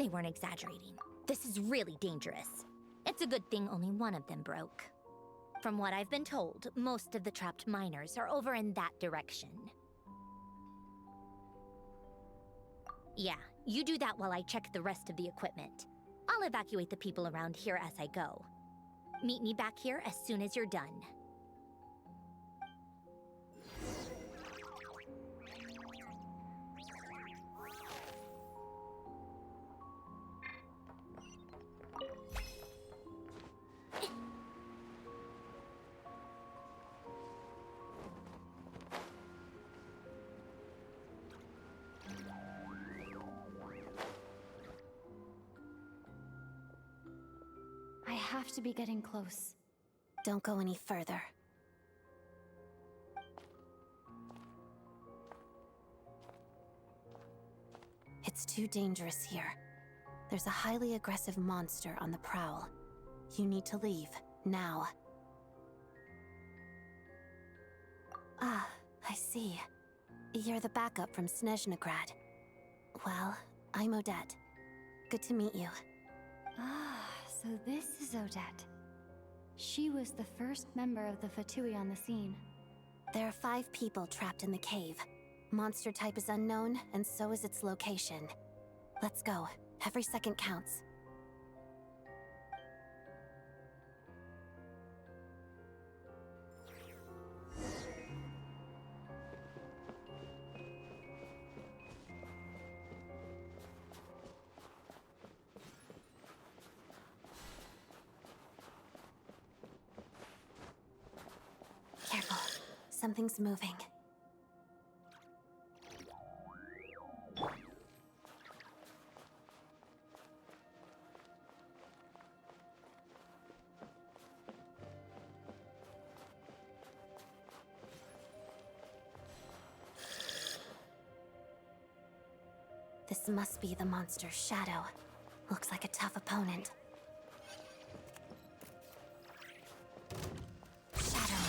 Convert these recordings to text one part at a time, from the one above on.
they weren't exaggerating. This is really dangerous. It's a good thing only one of them broke. From what I've been told, most of the trapped miners are over in that direction. Yeah, you do that while I check the rest of the equipment. I'll evacuate the people around here as I go. Meet me back here as soon as you're done. I have to be getting close. Don't go any further. It's too dangerous here. There's a highly aggressive monster on the prowl. You need to leave, now. Ah, I see. You're the backup from Snezhnograd. Well, I'm Odette. Good to meet you. Ah, so this is Odette. She was the first member of the Fatui on the scene. There are 5 people trapped in the cave. Monster type is unknown, and so is its location. Let's go. Every second counts. Careful. Something's moving. This must be the monster's shadow. Looks like a tough opponent. Shadow.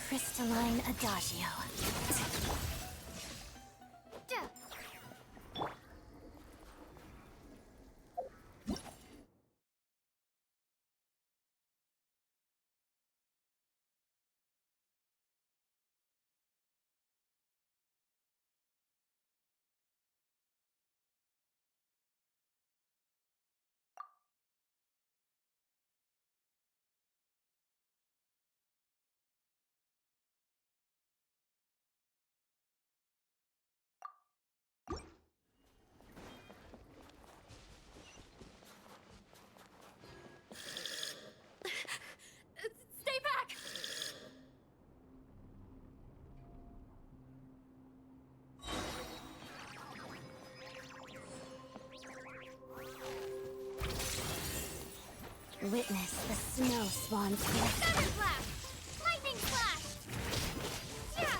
Crystalline Adagio. Stay back! Witness the snow swan's gift. Feather Blast! Lightning Slash! Yeah!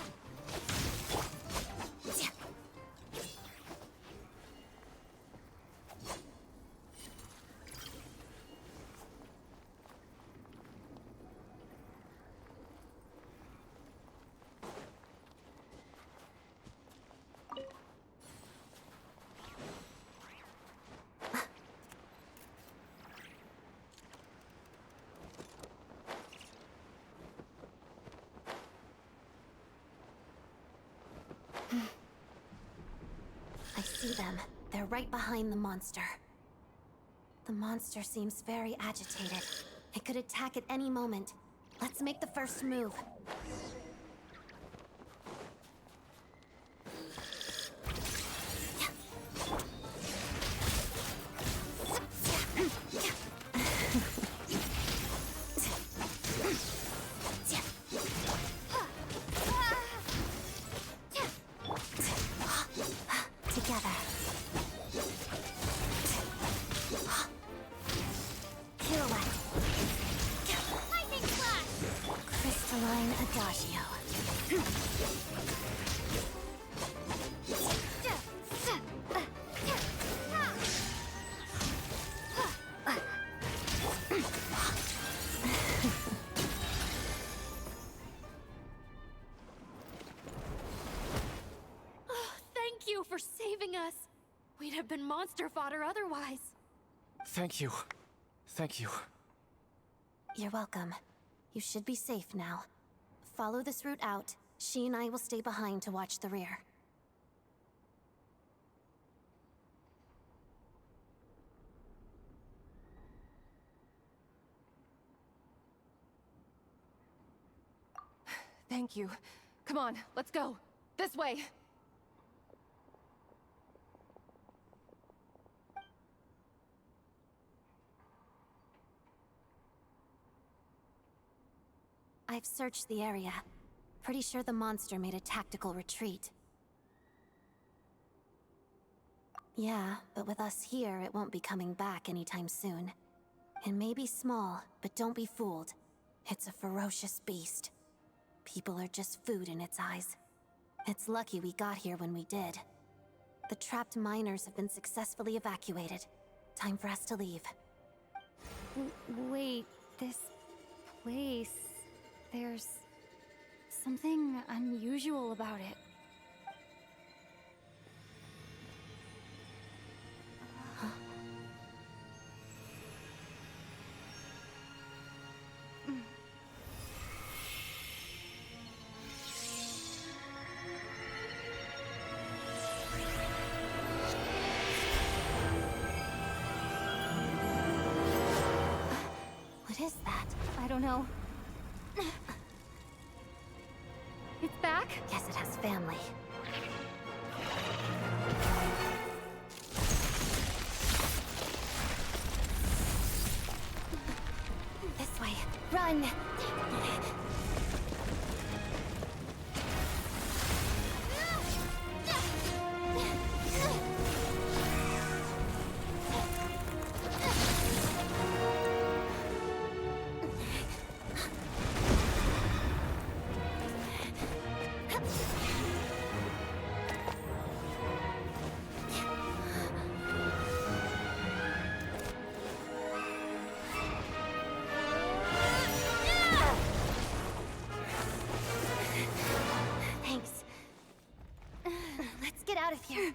I see them. They're right behind the monster. The monster seems very agitated. It could attack at any moment. Let's make the first move. Together. Pirouette. Lightning Slash! Crystalline Adagio. Thank you for saving us. have been monster fodder otherwise. Thank you. Thank you. You're welcome. You should be safe now. Follow this route out. She and I will stay behind to watch the rear. Thank you. Come on, let's go. This way. I've searched the area. Pretty sure the monster made a tactical retreat. Yeah, but with us here, it won't be coming back anytime soon. It may be small, but don't be fooled. It's a ferocious beast. People are just food in its eyes. It's lucky we got here when we did. The trapped miners have been successfully evacuated. Time for us to leave. Wait, this place... There's something unusual about it. What is that? I don't know. It's back? Guess it has family. This way. Run! Get out of here.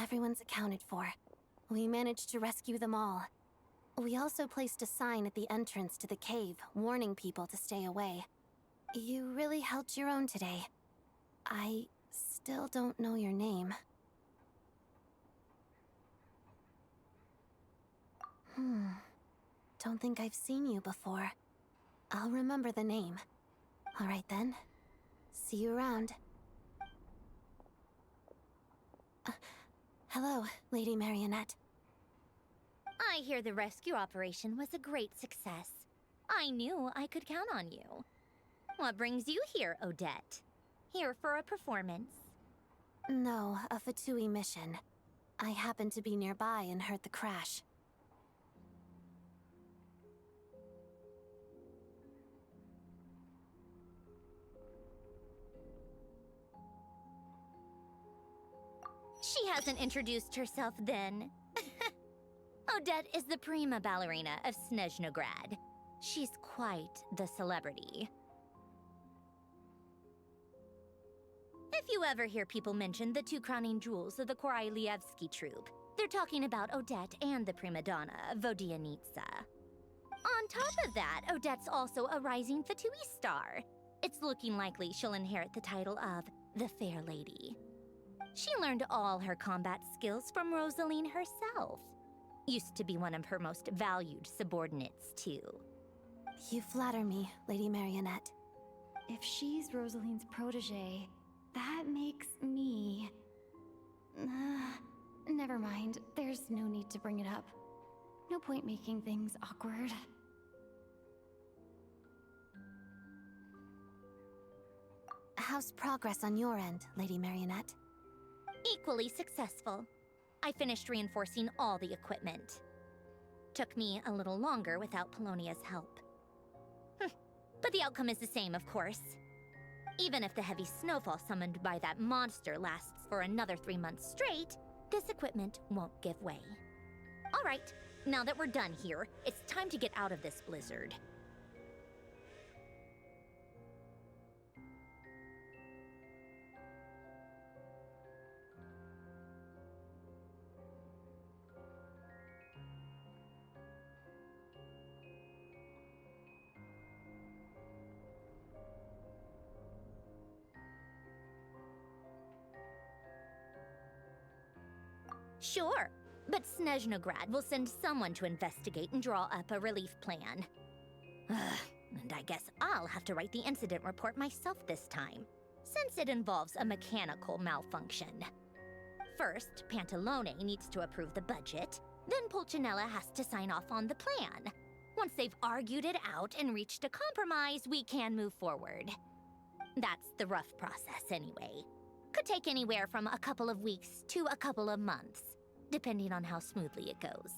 Everyone's accounted for. We managed to rescue them all. We also placed a sign at the entrance to the cave, warning people to stay away. You really held your own today. I still don't know your name. Don't think I've seen you before. I'll remember the name. All right then. See you around. Hello, Lady Marionette. I hear the rescue operation was a great success. I knew I could count on you. What brings you here, Odette? Here for a performance? No, a Fatui mission. I happened to be nearby and heard the crash. She hasn't introduced herself then. Odette is the prima ballerina of Snezhnograd. She's quite the celebrity. If you ever hear people mention the two crowning jewels of the Korailievsky troupe, they're talking about Odette and the prima donna, Vodianitsa. On top of that, Odette's also a rising Fatui star. It's looking likely she'll inherit the title of the Fair Lady. She learned all her combat skills from Rosaline herself. Used to be one of her most valued subordinates, too. You flatter me, Lady Marionette. If she's Rosaline's protege, that makes me... never mind. There's no need to bring it up. No point making things awkward. How's progress on your end, Lady Marionette? Equally successful. I finished reinforcing all the equipment. Took me a little longer without Polonia's help. But the outcome is the same, of course. Even if the heavy snowfall summoned by that monster lasts for another 3 months straight, this equipment won't give way. All right, now that we're done here, it's time to get out of this blizzard. Sure, but Snezhnograd will send someone to investigate and draw up a relief plan. And I guess I'll have to write the incident report myself this time, since it involves a mechanical malfunction. First, Pantalone needs to approve the budget, then Pulcinella has to sign off on the plan. Once they've argued it out and reached a compromise, we can move forward. That's the rough process anyway. Could take anywhere from a couple of weeks to a couple of months, depending on how smoothly it goes.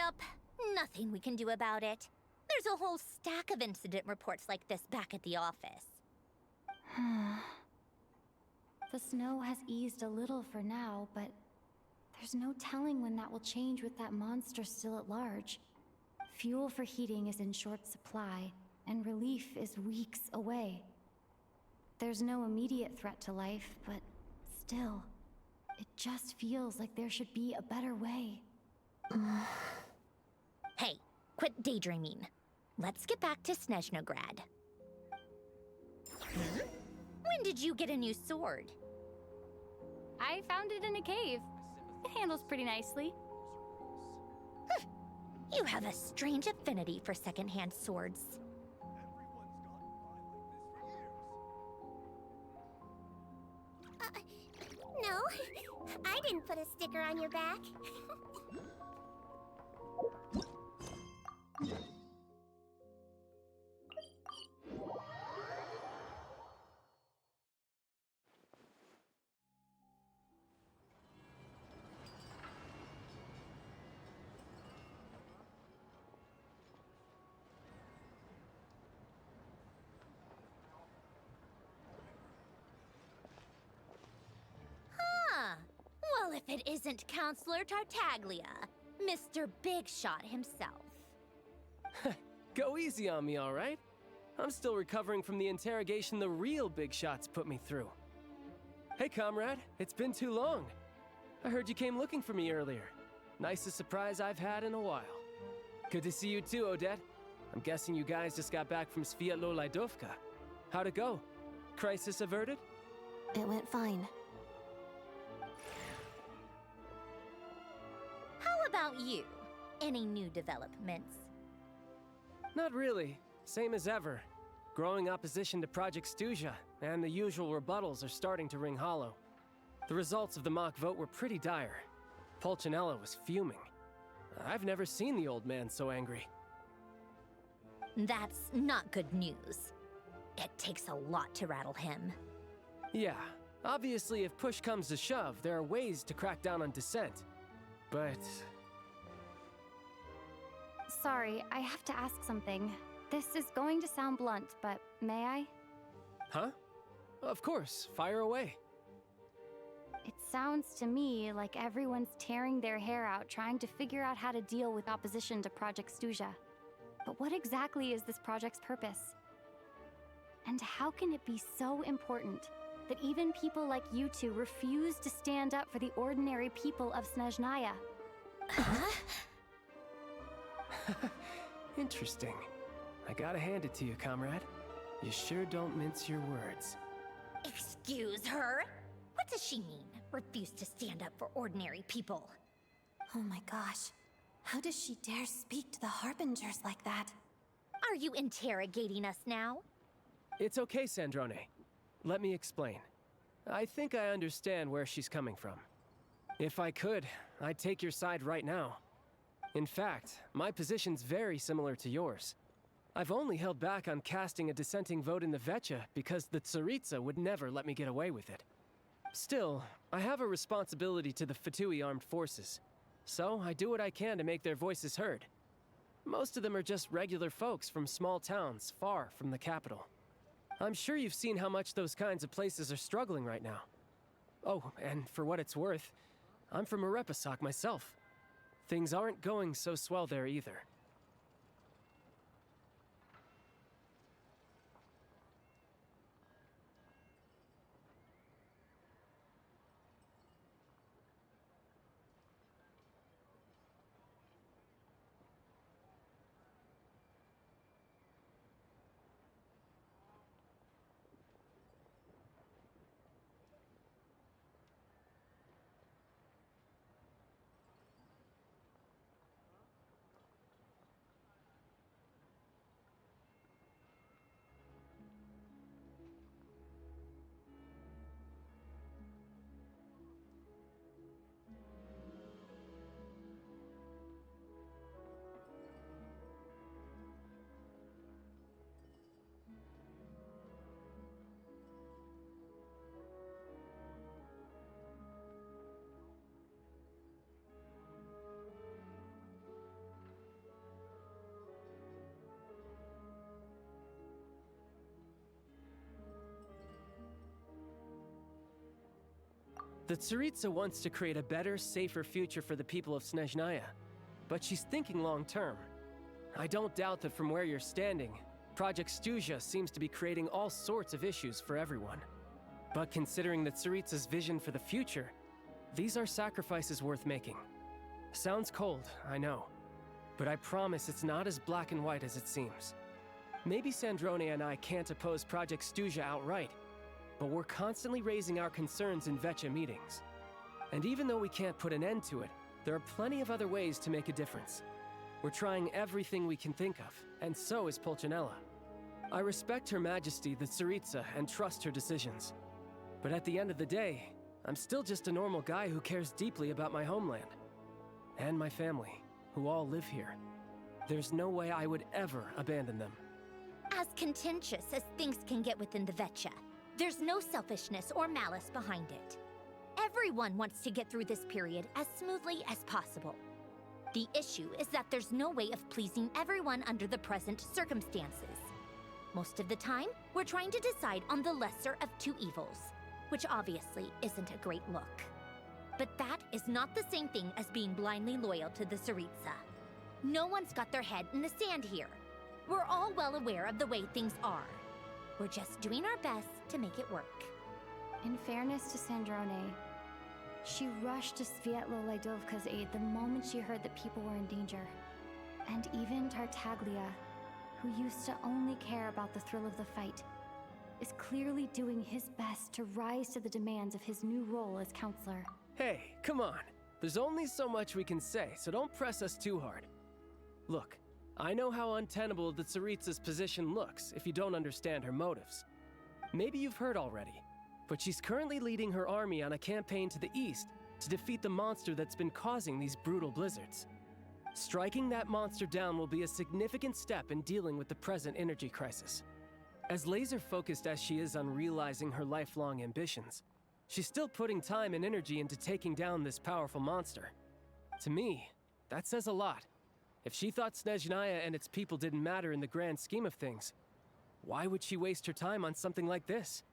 Yep, nothing we can do about it. There's a whole stack of incident reports like this back at the office. The snow has eased a little for now, but there's no telling when that will change with that monster still at large. Fuel for heating is in short supply, and relief is weeks away. There's no immediate threat to life, but still, it just feels like there should be a better way. Hey, quit daydreaming. Let's get back to Snezhnograd. When did you get a new sword? I found it in a cave. It handles pretty nicely. You have a strange affinity for secondhand swords. No, I didn't put a sticker on your back. Well, if it isn't Counselor Tartaglia, Mr. Big Shot himself. Go easy on me, all right? I'm still recovering from the interrogation the real big shots put me through. Hey, comrade, it's been too long. I heard you came looking for me earlier. Nicest surprise I've had in a while. Good to see you too, Odette. I'm guessing you guys just got back from Sviatlo Lajdovka. How'd it go? Crisis averted? It went fine. How about you? Any new developments? Not really. Same as ever. Growing opposition to Project Stuja, and the usual rebuttals are starting to ring hollow. The results of the mock vote were pretty dire. Pulcinella was fuming. I've never seen the old man so angry. That's not good news. It takes a lot to rattle him. Yeah, obviously if push comes to shove, there are ways to crack down on dissent. But... Sorry, I have to ask something. This is going to sound blunt, but may I? Huh? Of course, fire away. It sounds to me like everyone's tearing their hair out trying to figure out how to deal with opposition to Project Stuja. But what exactly is this project's purpose? And how can it be so important that even people like you two refuse to stand up for the ordinary people of Snezhnaya? Interesting. I gotta hand it to you, comrade. You sure don't mince your words. Excuse her? What does she mean? Refuse to stand up for ordinary people? Oh my gosh. How does she dare speak to the Harbingers like that? Are you interrogating us now? It's okay, Sandrone. Let me explain. I think I understand where she's coming from. If I could, I'd take your side right now. In fact, my position's very similar to yours. I've only held back on casting a dissenting vote in the Vecha because the Tsaritsa would never let me get away with it. Still, I have a responsibility to the Fatui armed forces, so I do what I can to make their voices heard. Most of them are just regular folks from small towns far from the capital. I'm sure you've seen how much those kinds of places are struggling right now. Oh, and for what it's worth, I'm from Arepasak myself. Things aren't going so swell there either. The Tsaritsa wants to create a better, safer future for the people of Snezhnaya, but she's thinking long-term. I don't doubt that from where you're standing, Project Stuzha seems to be creating all sorts of issues for everyone. But considering the Tsaritsa's vision for the future, these are sacrifices worth making. Sounds cold, I know, but I promise it's not as black and white as it seems. Maybe Sandrone and I can't oppose Project Stuzha outright, but we're constantly raising our concerns in Vecha meetings. And even though we can't put an end to it, there are plenty of other ways to make a difference. We're trying everything we can think of, and so is Pulcinella. I respect Her Majesty, the Tsaritsa, and trust her decisions. But at the end of the day, I'm still just a normal guy who cares deeply about my homeland. And my family, who all live here. There's no way I would ever abandon them. As contentious as things can get within the Vecha, there's no selfishness or malice behind it. Everyone wants to get through this period as smoothly as possible. The issue is that there's no way of pleasing everyone under the present circumstances. Most of the time, we're trying to decide on the lesser of two evils, which obviously isn't a great look. But that is not the same thing as being blindly loyal to the Tsaritsa. No one's got their head in the sand here. We're all well aware of the way things are. We're just doing our best to make it work. In fairness to Sandrone, she rushed to Svietlo Laidovka's aid the moment she heard that people were in danger. And even Tartaglia, who used to only care about the thrill of the fight, is clearly doing his best to rise to the demands of his new role as counselor. Hey, come on. There's only so much we can say, so don't press us too hard. Look, I know how untenable the Tsaritsa's position looks if you don't understand her motives. Maybe you've heard already, but she's currently leading her army on a campaign to the east to defeat the monster that's been causing these brutal blizzards. Striking that monster down will be a significant step in dealing with the present energy crisis. As laser-focused as she is on realizing her lifelong ambitions, she's still putting time and energy into taking down this powerful monster. To me, that says a lot. If she thought Snezhnaya and its people didn't matter in the grand scheme of things, why would she waste her time on something like this?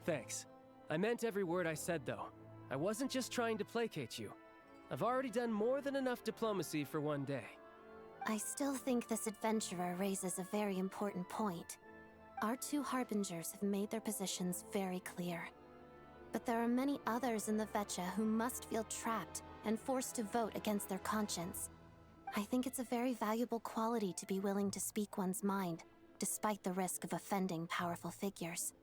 Thanks. I meant every word I said, though. I wasn't just trying to placate you. I've already done more than enough diplomacy for one day. I still think this adventurer raises a very important point. Our two harbingers have made their positions very clear. But there are many others in the Vecha who must feel trapped and forced to vote against their conscience. I think it's a very valuable quality to be willing to speak one's mind, despite the risk of offending powerful figures.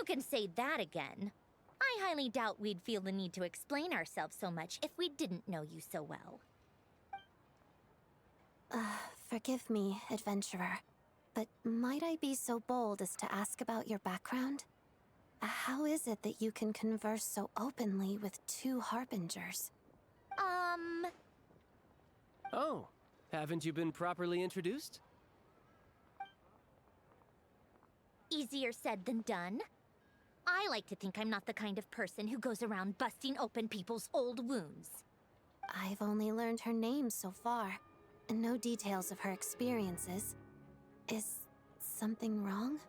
You can say that again. I highly doubt we'd feel the need to explain ourselves so much if we didn't know you so well. Forgive me, adventurer, but might I be so bold as to ask about your background? How is it that you can converse so openly with two harbingers? Oh, haven't you been properly introduced? Easier said than done. I like to think I'm not the kind of person who goes around busting open people's old wounds. I've only learned her name so far, and no details of her experiences. Is something wrong?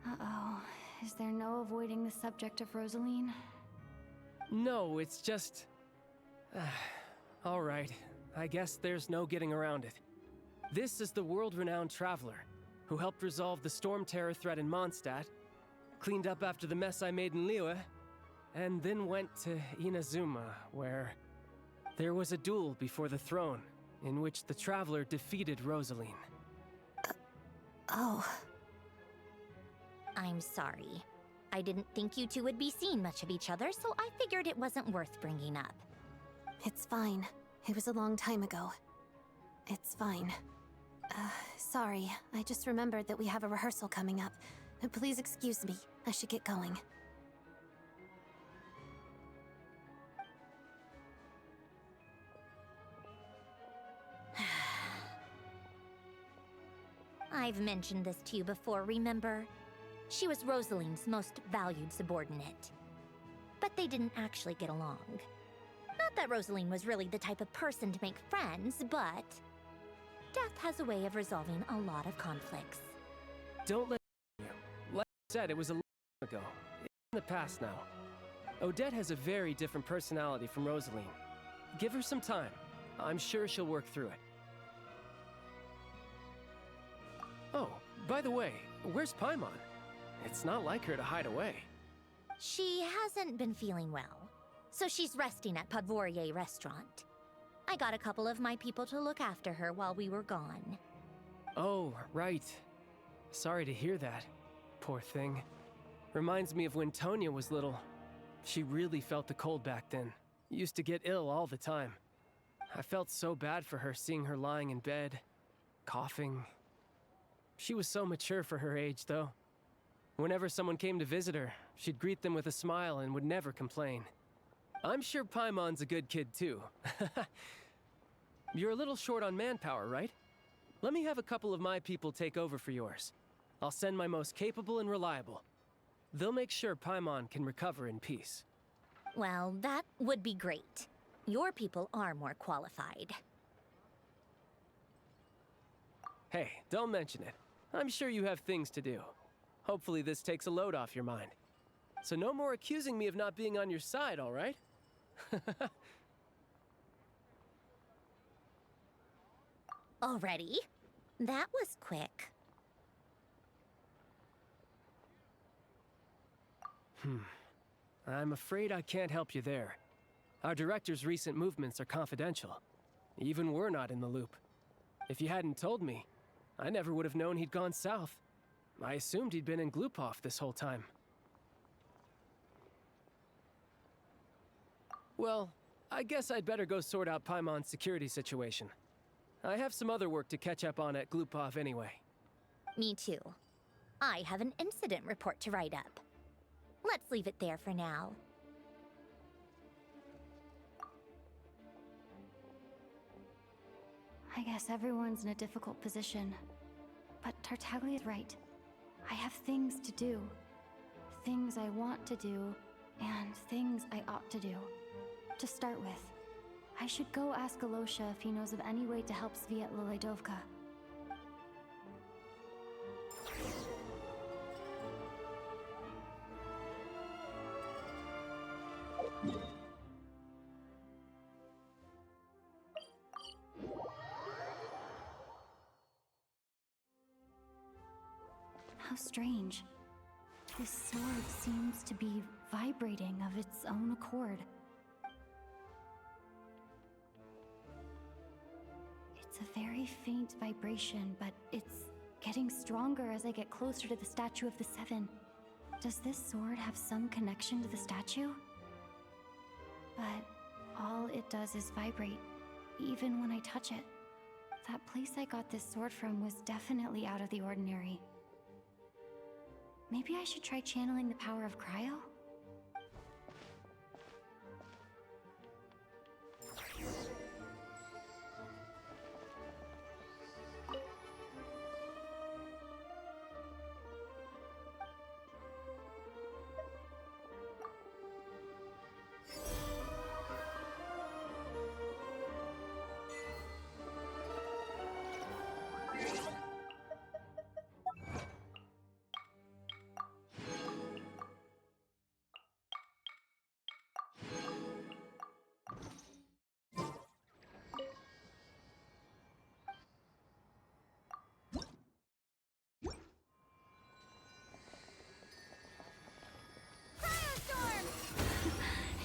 Uh-oh. Is there no avoiding the subject of Rosaline? No, it's just... all right. I guess there's no getting around it. This is the world-renowned traveler who helped resolve the storm terror threat in Mondstadt, cleaned up after the mess I made in Liyue, and then went to Inazuma, where there was a duel before the throne in which the traveler defeated Rosaline. Oh. I'm sorry. I didn't think you two would be seeing much of each other, so I figured it wasn't worth bringing up. It's fine. It was a long time ago. It's fine. Sorry. I just remembered that we have a rehearsal coming up. Please excuse me. I should get going. I've mentioned this to you before, remember? She was Rosaline's most valued subordinate. But they didn't actually get along. Not that Rosaline was really the type of person to make friends, but death has a way of resolving a lot of conflicts. Don't let you. Like I said, it was a long time ago. It's in the past now. Odette has a very different personality from Rosaline. Give her some time. I'm sure she'll work through it. Oh, by the way, where's Paimon? It's not like her to hide away. She hasn't been feeling well, so she's resting at Podvorier Restaurant. I got a couple of my people to look after her while we were gone. Oh, right. Sorry to hear that. Poor thing. Reminds me of when Tonya was little. She really felt the cold back then. Used to get ill all the time. I felt so bad for her seeing her lying in bed, coughing. She was so mature for her age, though. Whenever someone came to visit her, she'd greet them with a smile and would never complain. I'm sure Paimon's a good kid, too. You're a little short on manpower, right? Let me have a couple of my people take over for yours. I'll send my most capable and reliable. They'll make sure Paimon can recover in peace. Well, that would be great. Your people are more qualified. Hey, don't mention it. I'm sure you have things to do. Hopefully this takes a load off your mind. So no more accusing me of not being on your side, all right? Already? That was quick. I'm afraid I can't help you there. Our director's recent movements are confidential. Even we're not in the loop. If you hadn't told me, I never would have known he'd gone south. I assumed he'd been in Glupov this whole time. Well, I guess I'd better go sort out Paimon's security situation. I have some other work to catch up on at Glupov anyway. Me too. I have an incident report to write up. Let's leave it there for now. I guess everyone's in a difficult position. But Tartaglia's right. I have things to do. Things I want to do, and things I ought to do. To start with, I should go ask Alosha if he knows of any way to help Sviet Liledovka. How strange. This sword seems to be vibrating of its own accord. It's a very faint vibration, but it's getting stronger as I get closer to the Statue of the Seven. Does this sword have some connection to the statue? But all it does is vibrate, even when I touch it. That place I got this sword from was definitely out of the ordinary. Maybe I should try channeling the power of cryo?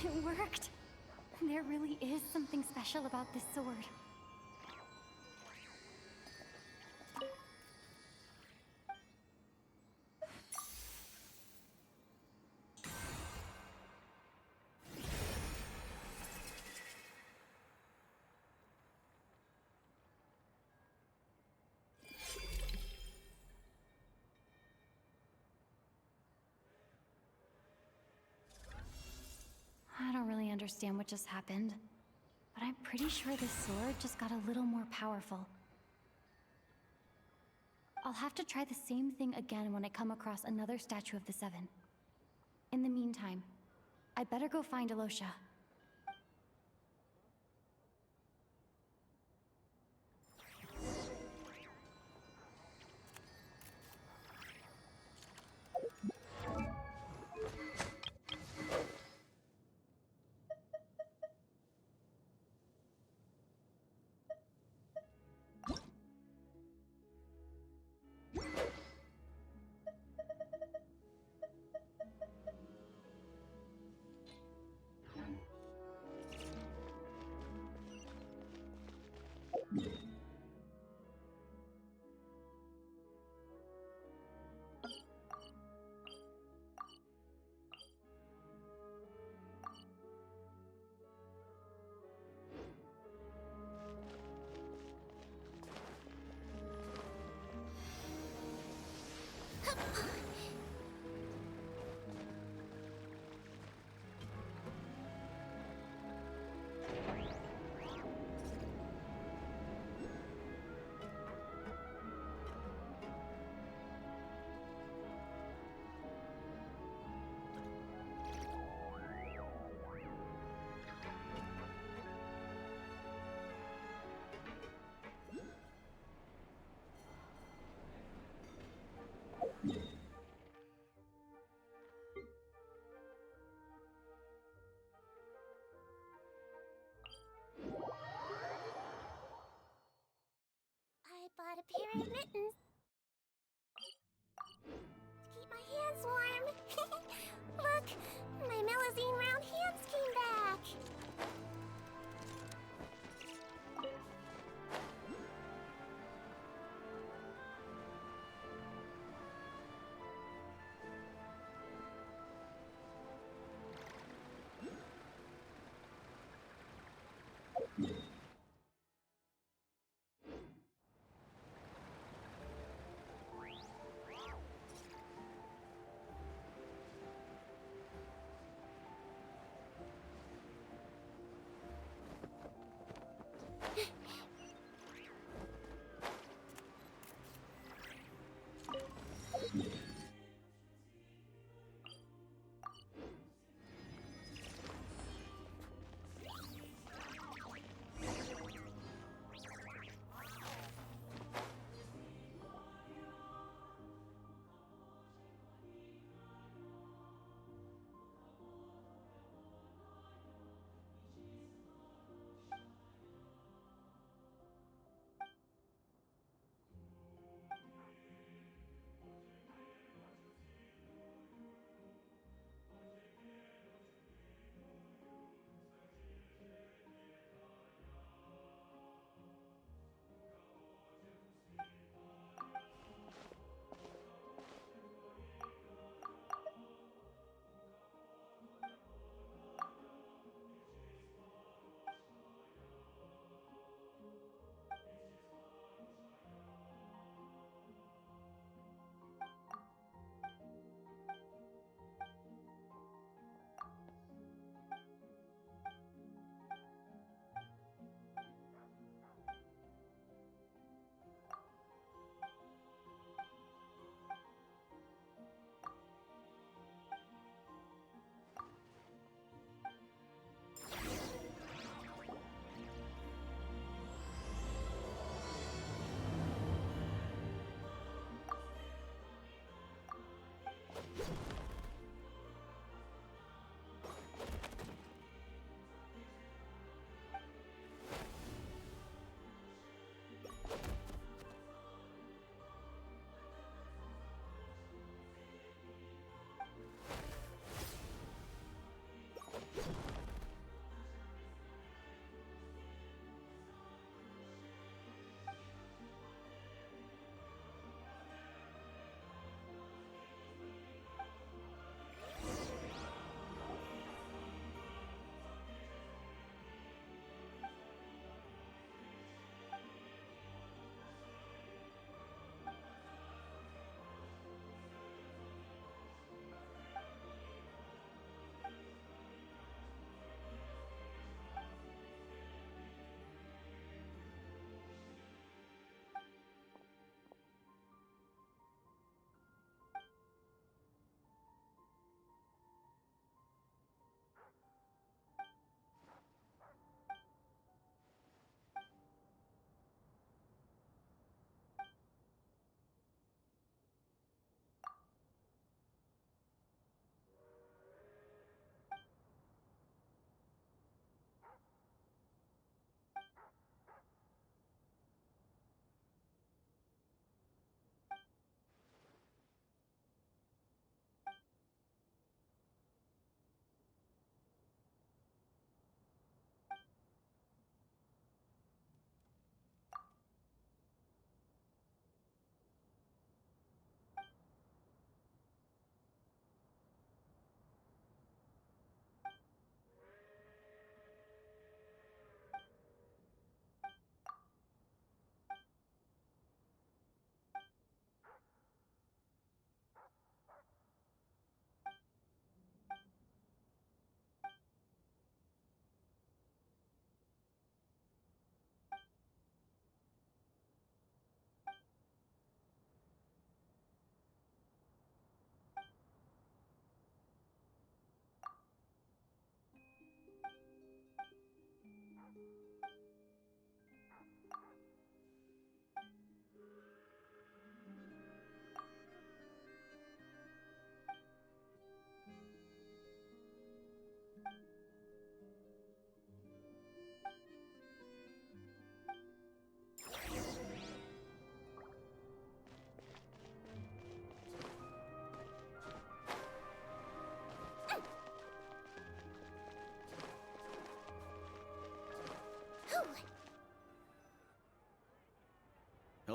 It worked! There really is something special about this sword. I don't really understand what just happened, but I'm pretty sure this sword just got a little more powerful. I'll have to try the same thing again when I come across another statue of the Seven. In the meantime, I better go find Alosha.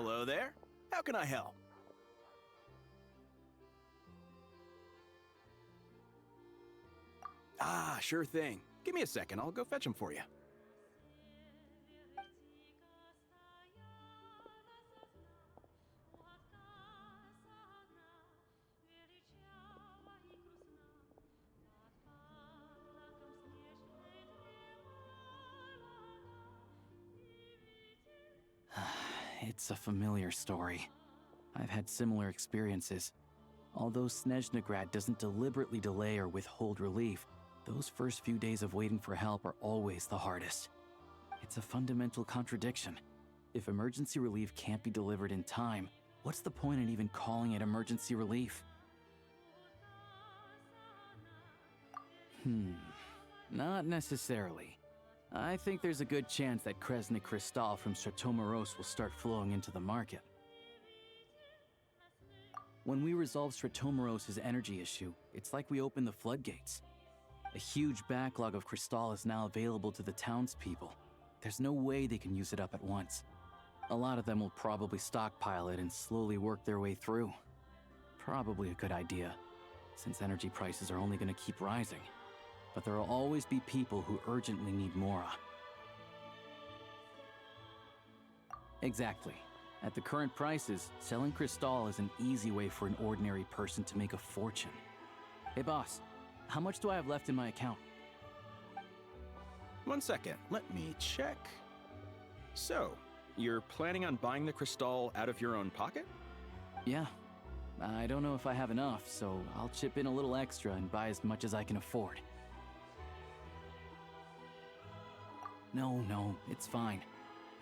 Hello there. How can I help? Ah, sure thing. Give me a second, I'll go fetch them for you. It's a familiar story. I've had similar experiences. Although Snezhnegrad doesn't deliberately delay or withhold relief, those first few days of waiting for help are always the hardest. It's a fundamental contradiction. If emergency relief can't be delivered in time, what's the point in even calling it emergency relief? Not necessarily. I think there's a good chance that Kresnik Crystal from Stratomoros will start flowing into the market. When we resolve Stratomoros' energy issue, it's like we open the floodgates. A huge backlog of Crystal is now available to the townspeople. There's no way they can use it up at once. A lot of them will probably stockpile it and slowly work their way through. Probably a good idea, since energy prices are only going to keep rising. But there will always be people who urgently need Mora. Exactly. At the current prices, selling Crystal is an easy way for an ordinary person to make a fortune. Hey boss, how much do I have left in my account? 1 second, let me check. So, you're planning on buying the Crystal out of your own pocket? Yeah. I don't know if I have enough, so I'll chip in a little extra and buy as much as I can afford. No, it's fine.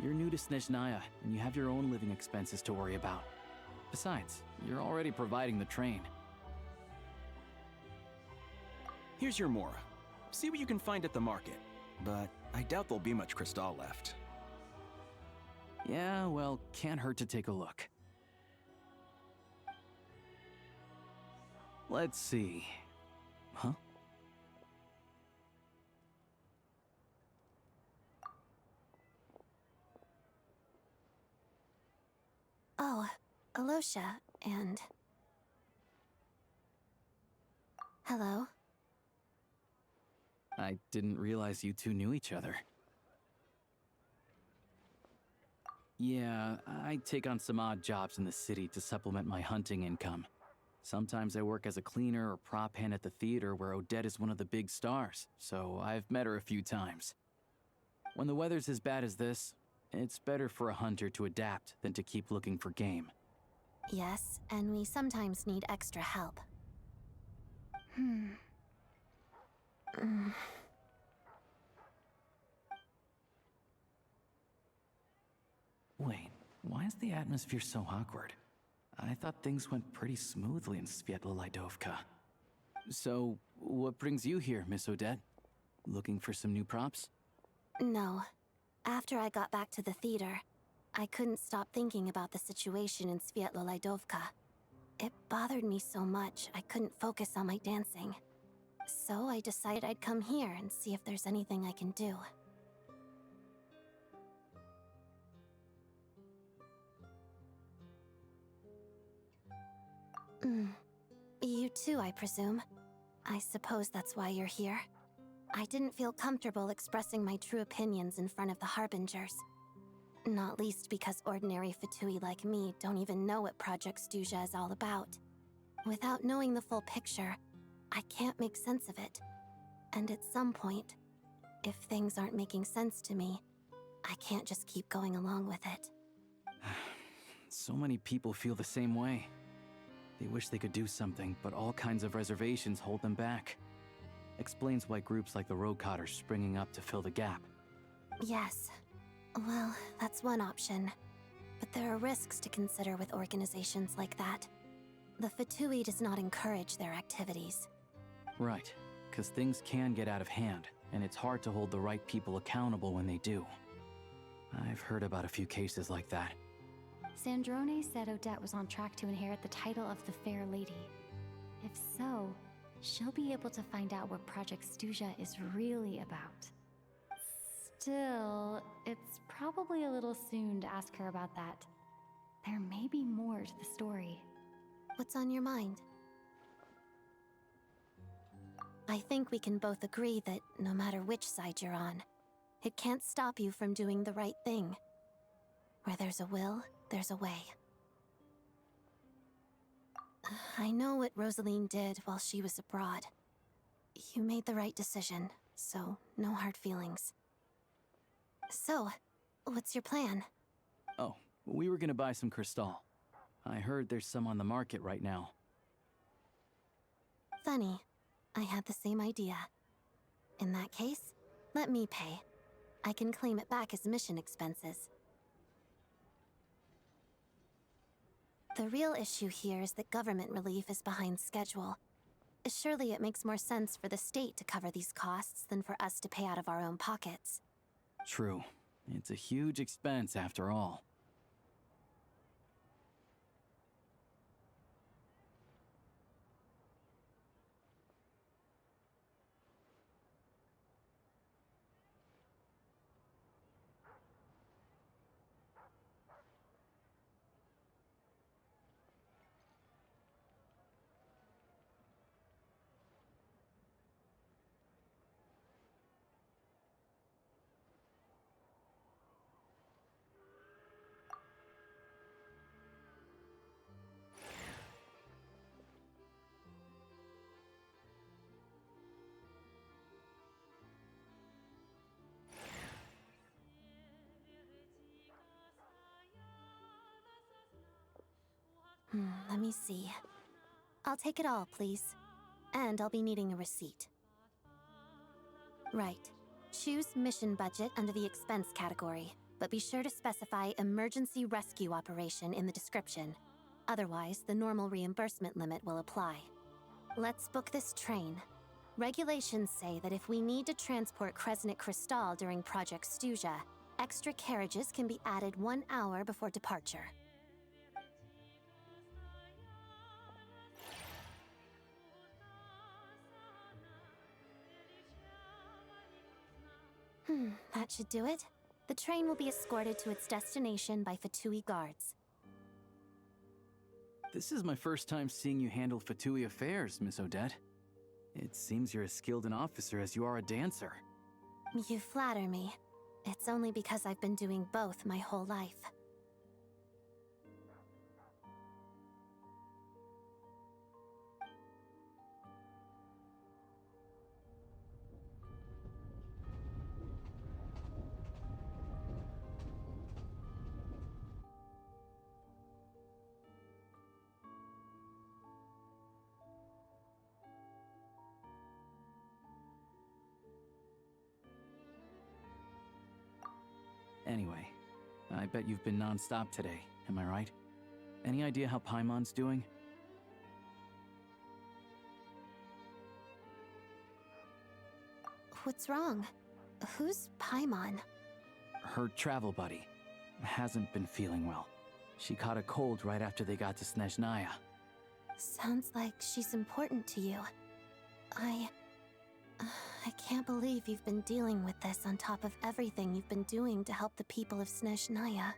You're new to Snezhnaya, and you have your own living expenses to worry about. Besides, you're already providing the train. Here's your Mora. See what you can find at the market, but I doubt there'll be much Crystal left. Yeah, well, can't hurt to take a look. Let's see. Huh? Oh, Alosha, and... Hello? I didn't realize you two knew each other. Yeah, I take on some odd jobs in the city to supplement my hunting income. Sometimes I work as a cleaner or prop hand at the theater where Odette is one of the big stars, so I've met her a few times. When the weather's as bad as this, it's better for a hunter to adapt than to keep looking for game. Yes, and we sometimes need extra help. Wait, why is the atmosphere so awkward? I thought things went pretty smoothly in Sviatlo-Lidovka. So, what brings you here, Miss Odette? Looking for some new props? No. After I got back to the theater, I couldn't stop thinking about the situation in Sviatlo-Lidovka. It bothered me so much, I couldn't focus on my dancing. So I decided I'd come here and see if there's anything I can do. You too, I presume. I suppose that's why you're here. I didn't feel comfortable expressing my true opinions in front of the Harbingers. Not least because ordinary Fatui like me don't even know what Project Stuja is all about. Without knowing the full picture, I can't make sense of it. And at some point, if things aren't making sense to me, I can't just keep going along with it. So many people feel the same way. They wish they could do something, but all kinds of reservations hold them back. Explains why groups like the Rokot are springing up to fill the gap. Yes. Well, that's one option. But there are risks to consider with organizations like that. The Fatui does not encourage their activities. Right, because things can get out of hand, and it's hard to hold the right people accountable when they do. I've heard about a few cases like that. Sandrone said Odette was on track to inherit the title of the Fair Lady. If so, she'll be able to find out what Project Stuja is really about. Still, it's probably a little soon to ask her about that. There may be more to the story. What's on your mind? I think we can both agree that no matter which side you're on, it can't stop you from doing the right thing. Where there's a will, there's a way. I know what Rosaline did while she was abroad. You made the right decision, so no hard feelings. So, what's your plan? Oh, we were gonna buy some crystal. I heard there's some on the market right now. Funny. I had the same idea. In that case, let me pay. I can claim it back as mission expenses. The real issue here is that government relief is behind schedule. Surely it makes more sense for the state to cover these costs than for us to pay out of our own pockets. True. It's a huge expense after all. Let me see. I'll take it all, please. And I'll be needing a receipt. Right. Choose mission budget under the expense category, but be sure to specify emergency rescue operation in the description. Otherwise, the normal reimbursement limit will apply. Let's book this train. Regulations say that if we need to transport Kresnik Crystal during Project Stuja, extra carriages can be added 1 hour before departure. That should do it. The train will be escorted to its destination by Fatui guards. This is my first time seeing you handle Fatui affairs, Miss Odette. It seems you're as skilled an officer as you are a dancer. You flatter me. It's only because I've been doing both my whole life. Anyway, I bet you've been non-stop today, am I right? Any idea how Paimon's doing? What's wrong? Who's Paimon? Her travel buddy hasn't been feeling well. She caught a cold right after they got to Snezhnaya. Sounds like she's important to you. I can't believe you've been dealing with this on top of everything you've been doing to help the people of Snezhnaya.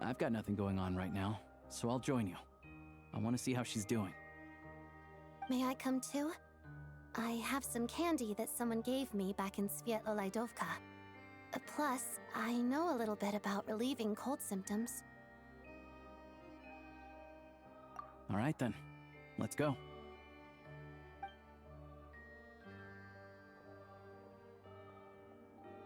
I've got nothing going on right now, so I'll join you. I want to see how she's doing. May I come too? I have some candy that someone gave me back in Svietlo-Lidovka. Plus, I know a little bit about relieving cold symptoms. All right then, let's go.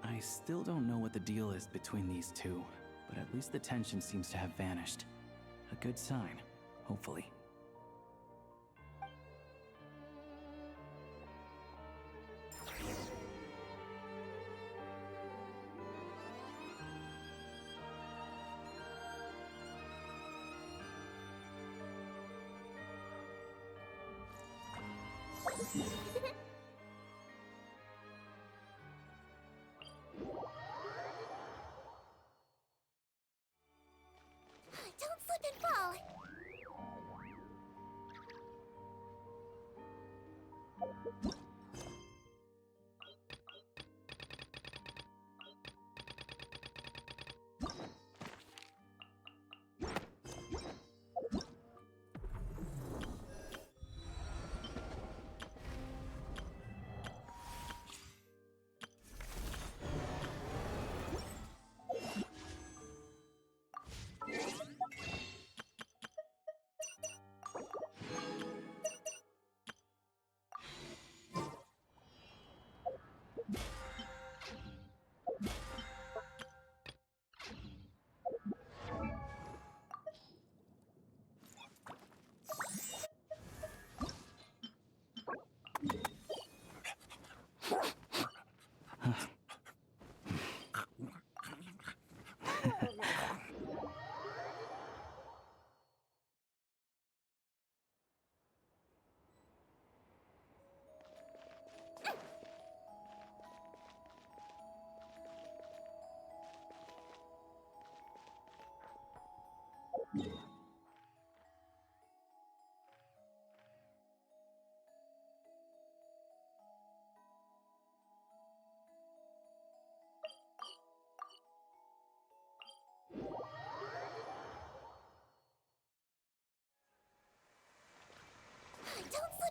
I still don't know what the deal is between these two, but at least the tension seems to have vanished. A good sign, hopefully. Don't slip and fall!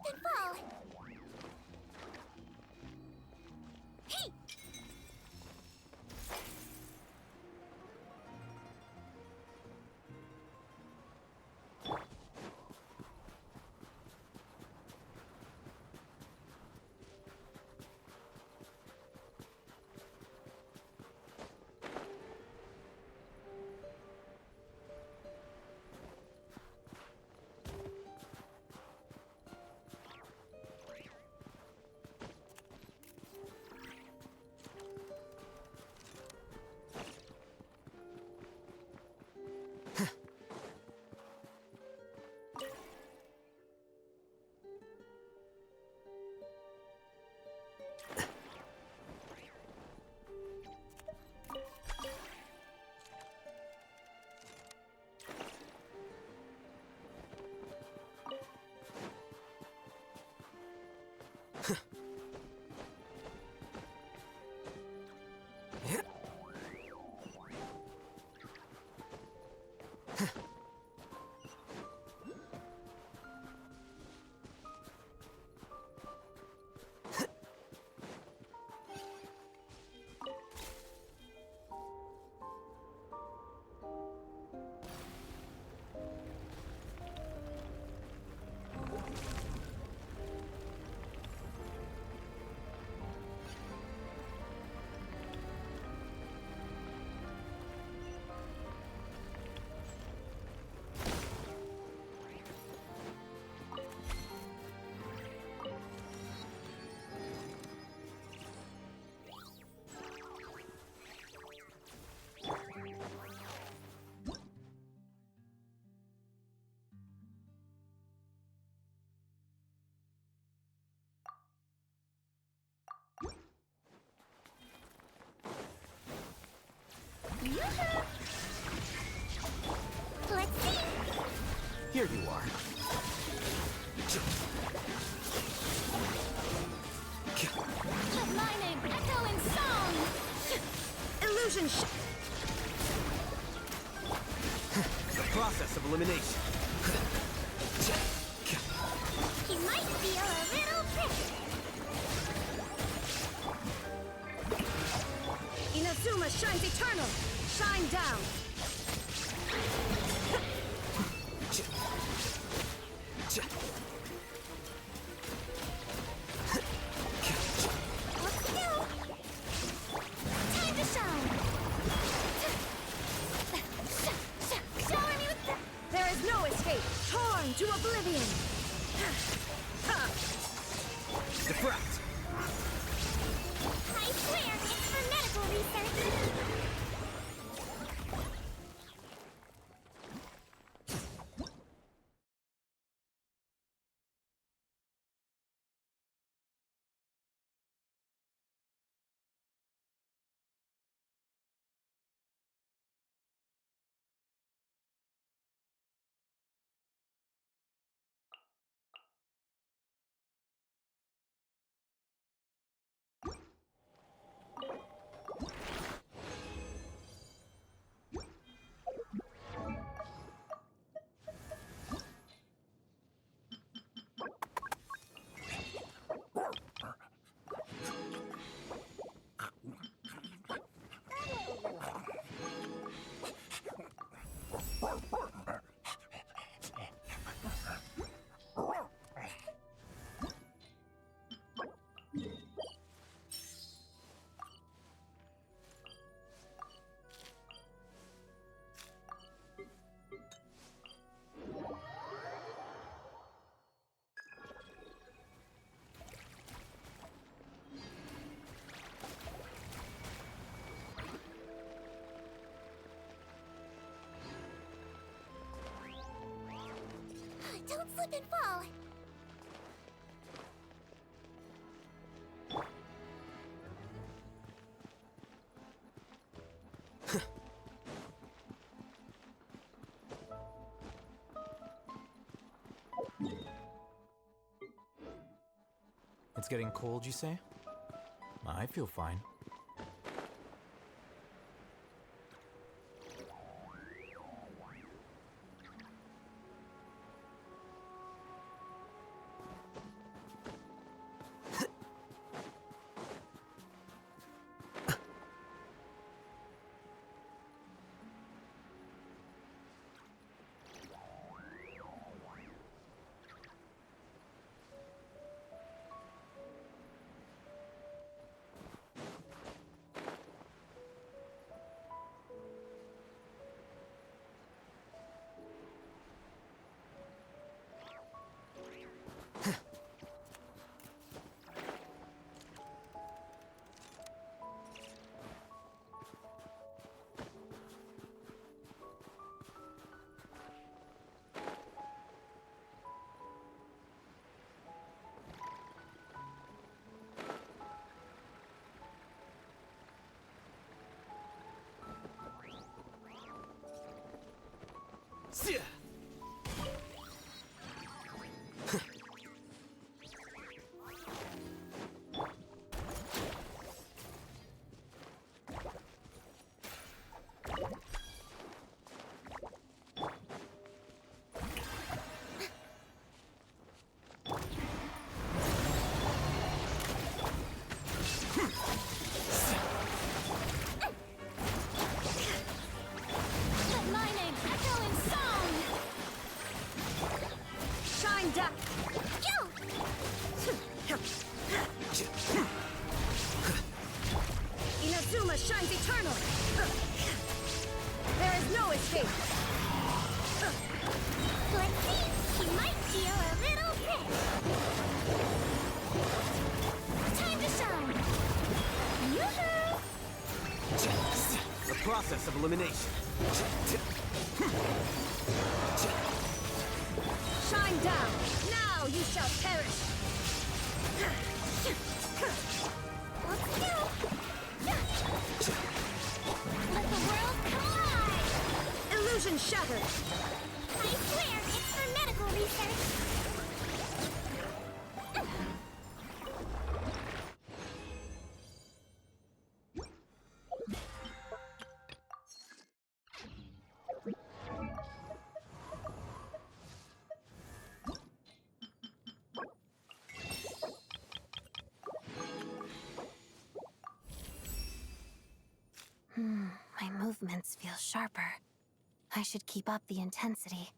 slip and fall! Hey! Let's see! Here you are. Let my name echo in song! Illusion The process of elimination. You might feel a little pricked. Inazuma shines eternal. Shine down. Let's go! Time to shine! Shower me with the... There is no escape. Torn to oblivion. Defract. I swear, it's for medical research! Don't slip and fall! It's getting cold, you say? I feel fine. Let my name echo in song! Shine down! Inazuma shines eternal! There is no escape! Let's see. She might feel a little bit. Time to shine! Yoo-hoo! The process of elimination. Shine down! Now you shall perish! Let's go. Let the world collide! Illusion shattered! I swear it's for medical research. My movements feel sharper. I should keep up the intensity.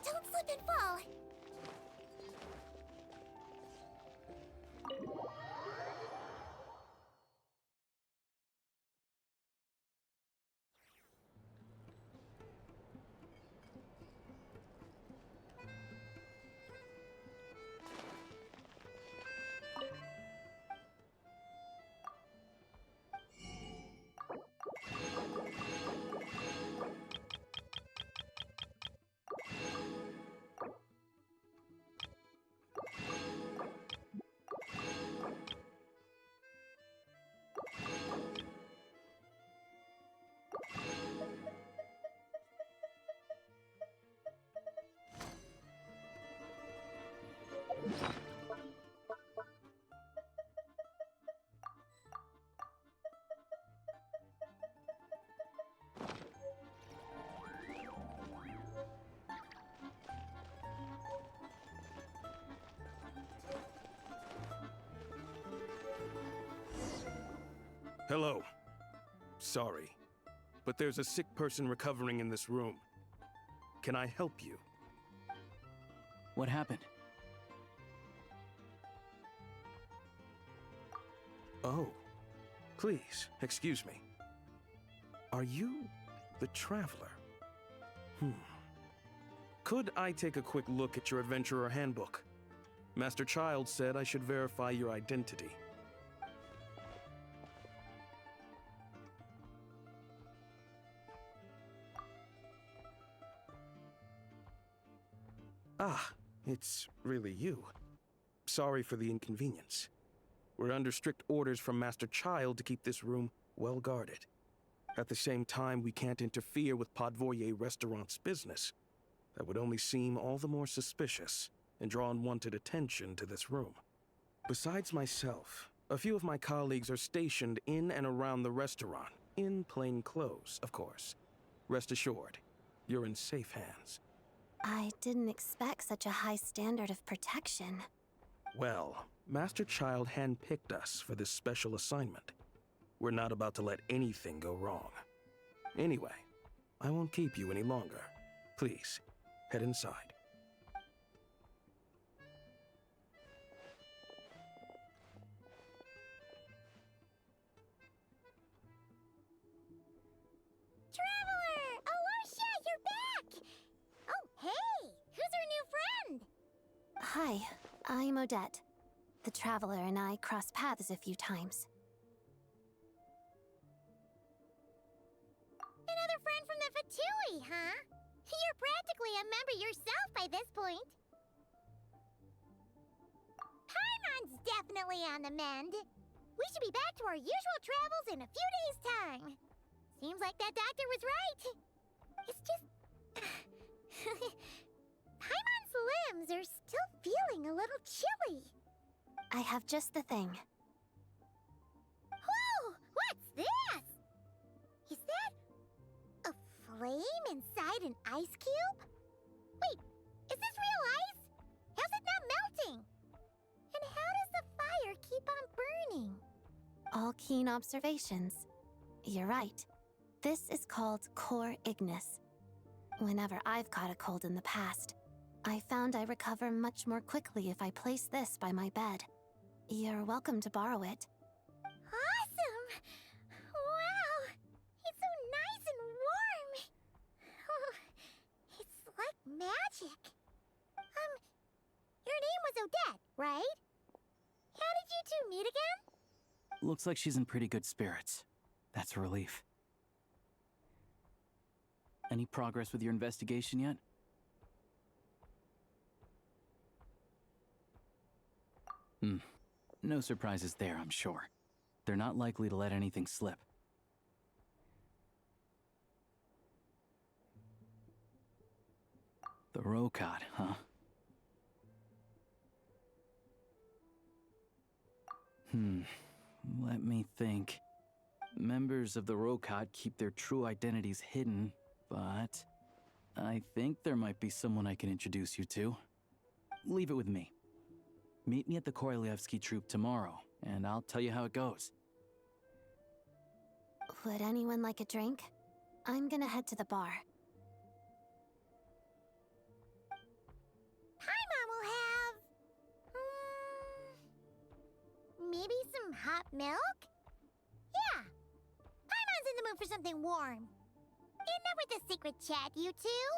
Don't slip and fall. Hello. Sorry, but there's a sick person recovering in this room. Can I help you? What happened? Oh, please, excuse me. Are you the Traveler? Could I take a quick look at your Adventurer Handbook? Master Child said I should verify your identity. Ah, it's really you. Sorry for the inconvenience. We're under strict orders from Master Child to keep this room well guarded. At the same time, we can't interfere with Podvoye Restaurant's business. That would only seem all the more suspicious and draw unwanted attention to this room. Besides myself, a few of my colleagues are stationed in and around the restaurant, in plain clothes, of course. Rest assured, you're in safe hands. I didn't expect such a high standard of protection. Well, Master Child handpicked us for this special assignment. We're not about to let anything go wrong. Anyway, I won't keep you any longer. Please, head inside. Traveler! Aloysia, you're back! Oh, hey! Who's our new friend? Hi, I'm Odette. The Traveler and I crossed paths a few times. Another friend from the Fatui, huh? You're practically a member yourself by this point. Paimon's definitely on the mend. We should be back to our usual travels in a few days' time. Seems like that doctor was right. It's just... Paimon's limbs are still feeling a little chilly. I have just the thing. Whoa! What's this? Is that a flame inside an ice cube? Wait, is this real ice? How's it not melting? And how does the fire keep on burning? All keen observations. You're right. This is called core ignis. Whenever I've caught a cold in the past, I found I recover much more quickly if I place this by my bed. You're welcome to borrow it. Awesome! Wow! It's so nice and warm! Oh, it's like magic. Your name was Odette, right? How did you two meet again? Looks like she's in pretty good spirits. That's a relief. Any progress with your investigation yet? No surprises there, I'm sure. They're not likely to let anything slip. The Rokad, huh? Let me think. Members of the Rokad keep their true identities hidden, but I think there might be someone I can introduce you to. Leave it with me. Meet me at the Korolyevsky troop tomorrow, and I'll tell you how it goes. Would anyone like a drink? I'm gonna head to the bar. Paimon will have... maybe some hot milk? Yeah. Paimon's in the mood for something warm. Enough with the secret chat, you two.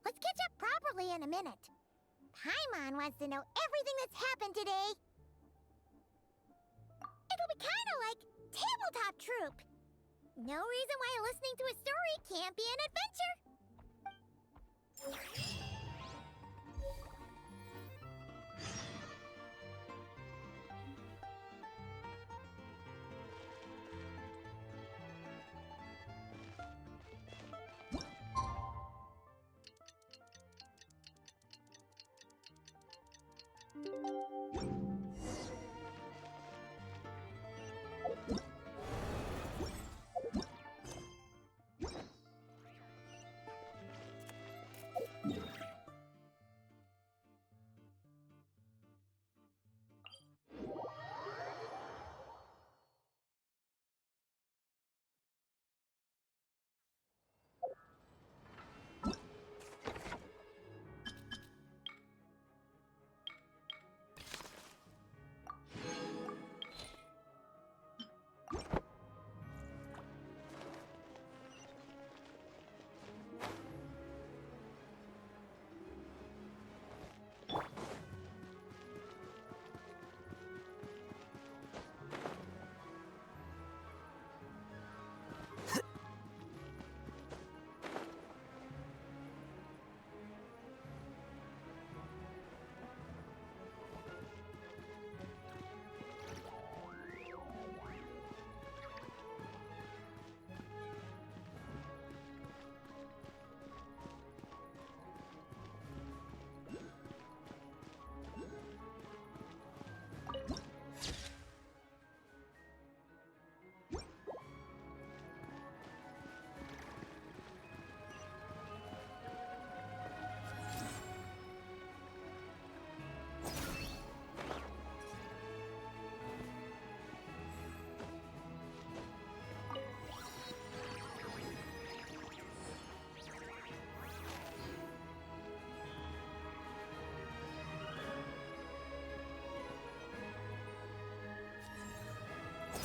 Let's catch up properly in a minute. Paimon wants to know everything that's happened today. It'll be kind of like tabletop troop. No reason why listening to a story can't be an adventure.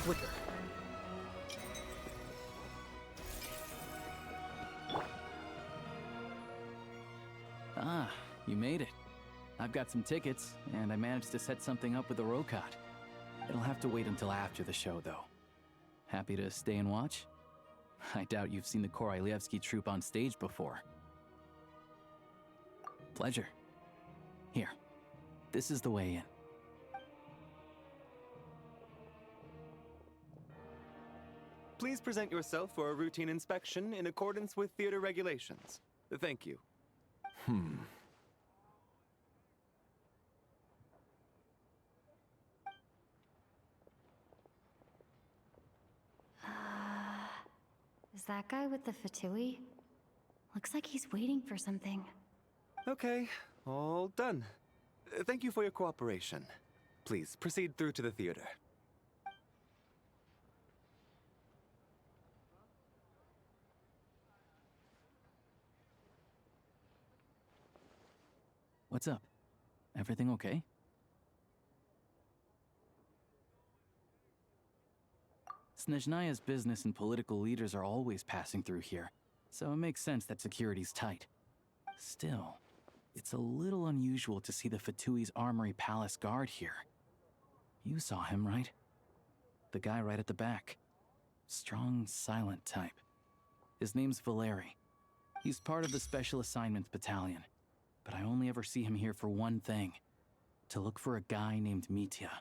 flicker. Ah, you made it. I've got some tickets, and I managed to set something up with the Rokat. It'll have to wait until after the show, though. Happy to stay and watch? I doubt you've seen the Korolyevsky troupe on stage before. Pleasure. Here, this is the way in. Please present yourself for a routine inspection in accordance with theater regulations. Thank you. Is that guy with the fatui? Looks like he's waiting for something. Okay, all done. Thank you for your cooperation. Please proceed through to the theater. What's up? Everything okay? Snezhnaya's business and political leaders are always passing through here, so it makes sense that security's tight. Still, it's a little unusual to see the Fatui's Armory Palace guard here. You saw him, right? The guy right at the back. Strong, silent type. His name's Valeri. He's part of the Special Assignments Battalion, but I only ever see him here for one thing: to look for a guy named Mitya.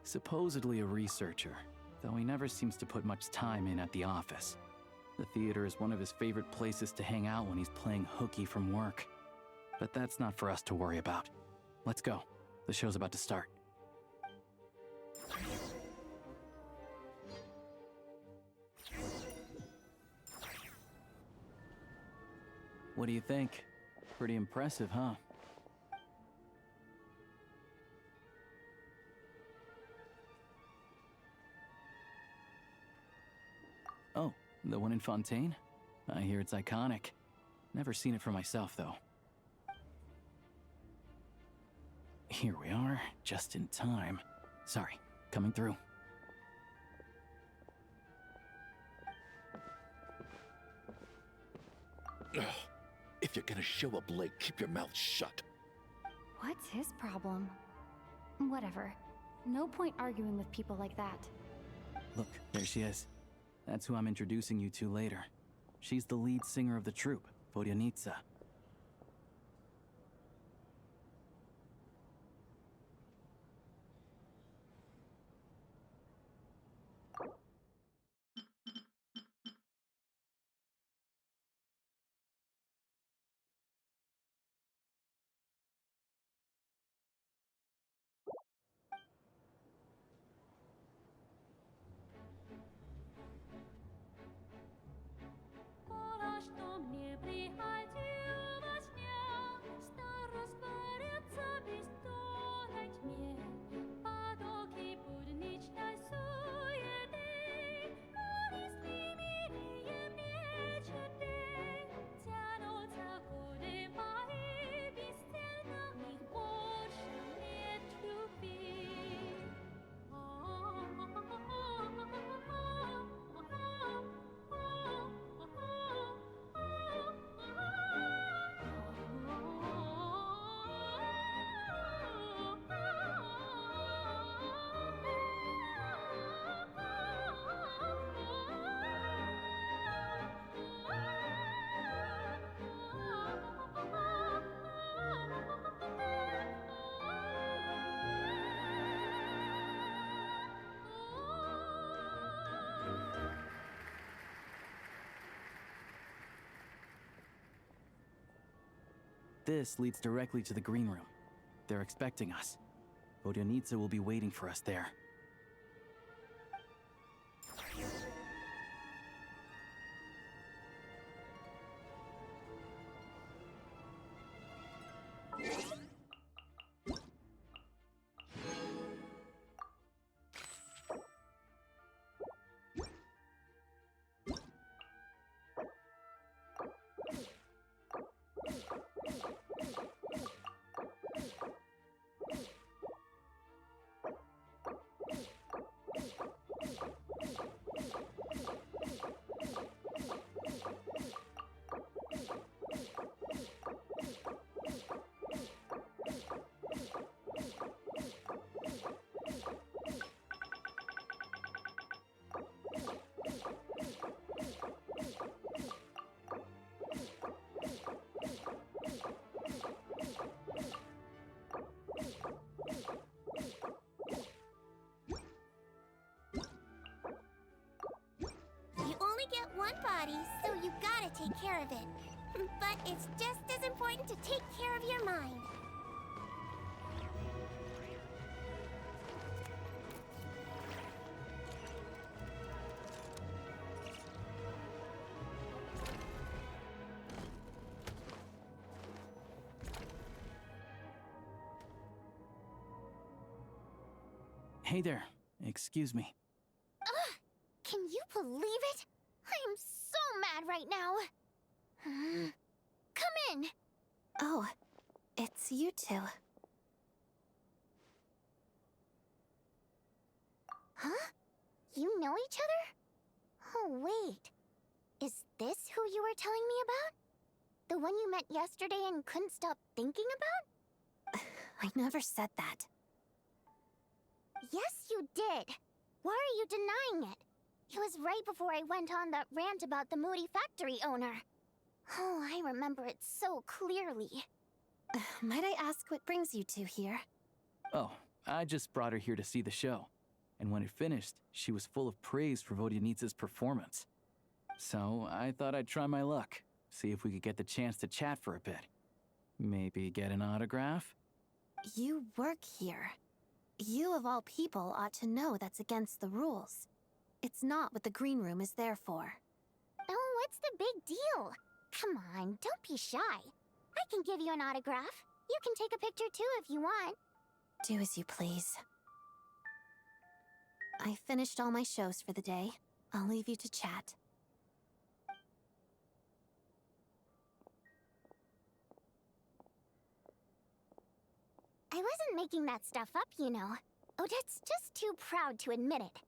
Supposedly a researcher, though he never seems to put much time in at the office. The theater is one of his favorite places to hang out when he's playing hooky from work. But that's not for us to worry about. Let's go. The show's about to start. What do you think? Pretty impressive, huh? Oh, the one in Fontaine? I hear it's iconic. Never seen it for myself, though. Here we are, just in time. Sorry, coming through. Ugh. If you're gonna show up late, keep your mouth shut. What's his problem? Whatever. No point arguing with people like that. Look, there she is. That's who I'm introducing you to later. She's the lead singer of the troupe, Vodyanitsa. This leads directly to the green room. They're expecting us. Vodyanitsa will be waiting for us there. You only get one body, so you gotta take care of it. But it's just as important to take care of your mind. Hey there. Excuse me. Ugh! Can you believe it? I'm so mad right now. Come in. Oh, it's you two. Huh? You know each other? Oh, wait. Is this who you were telling me about? The one you met yesterday and couldn't stop thinking about? I never said that. Yes, you did. Why are you denying it? It was right before I went on that rant about the moody factory owner. Oh, I remember it so clearly. Might I ask what brings you two here? Oh, I just brought her here to see the show. And when it finished, she was full of praise for Vodyanitsa's performance. So I thought I'd try my luck, see if we could get the chance to chat for a bit. Maybe get an autograph? You work here. You of all people ought to know that's against the rules. It's not what the green room is there for. Oh, what's the big deal? Come on, don't be shy. I can give you an autograph. You can take a picture too if you want. Do as you please. I finished all my shows for the day. I'll leave you to chat. I wasn't making that stuff up, you know. Odette's just too proud to admit it.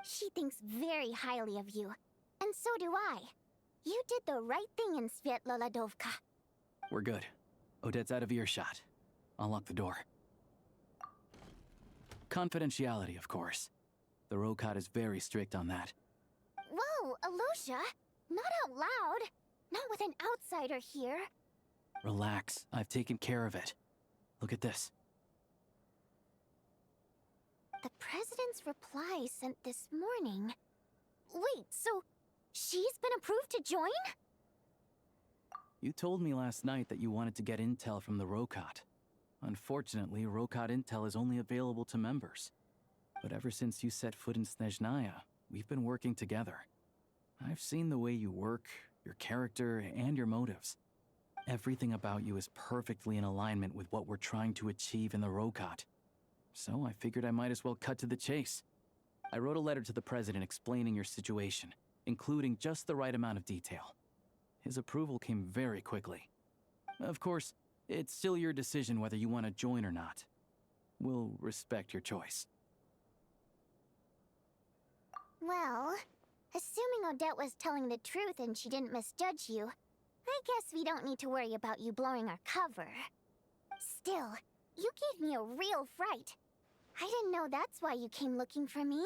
She thinks very highly of you. And so do I. You did the right thing in Svietloladovka. We're good. Odette's out of earshot. I'll lock the door. Confidentiality, of course. The Rokat is very strict on that. Whoa, Alosia! Not out loud! Not with an outsider here. Relax. I've taken care of it. Look at this. The President's reply sent this morning. Wait, so she's been approved to join? You told me last night that you wanted to get intel from the Rokat. Unfortunately, Rokat intel is only available to members. But ever since you set foot in Snezhnaya, we've been working together. I've seen the way you work, your character, and your motives. Everything about you is perfectly in alignment with what we're trying to achieve in the Rokat. So I figured I might as well cut to the chase. I wrote a letter to the President explaining your situation, including just the right amount of detail. His approval came very quickly. Of course, it's still your decision whether you want to join or not. We'll respect your choice. Well, assuming Odette was telling the truth and she didn't misjudge you, I guess we don't need to worry about you blowing our cover. Still, you gave me a real fright. I didn't know that's why you came looking for me.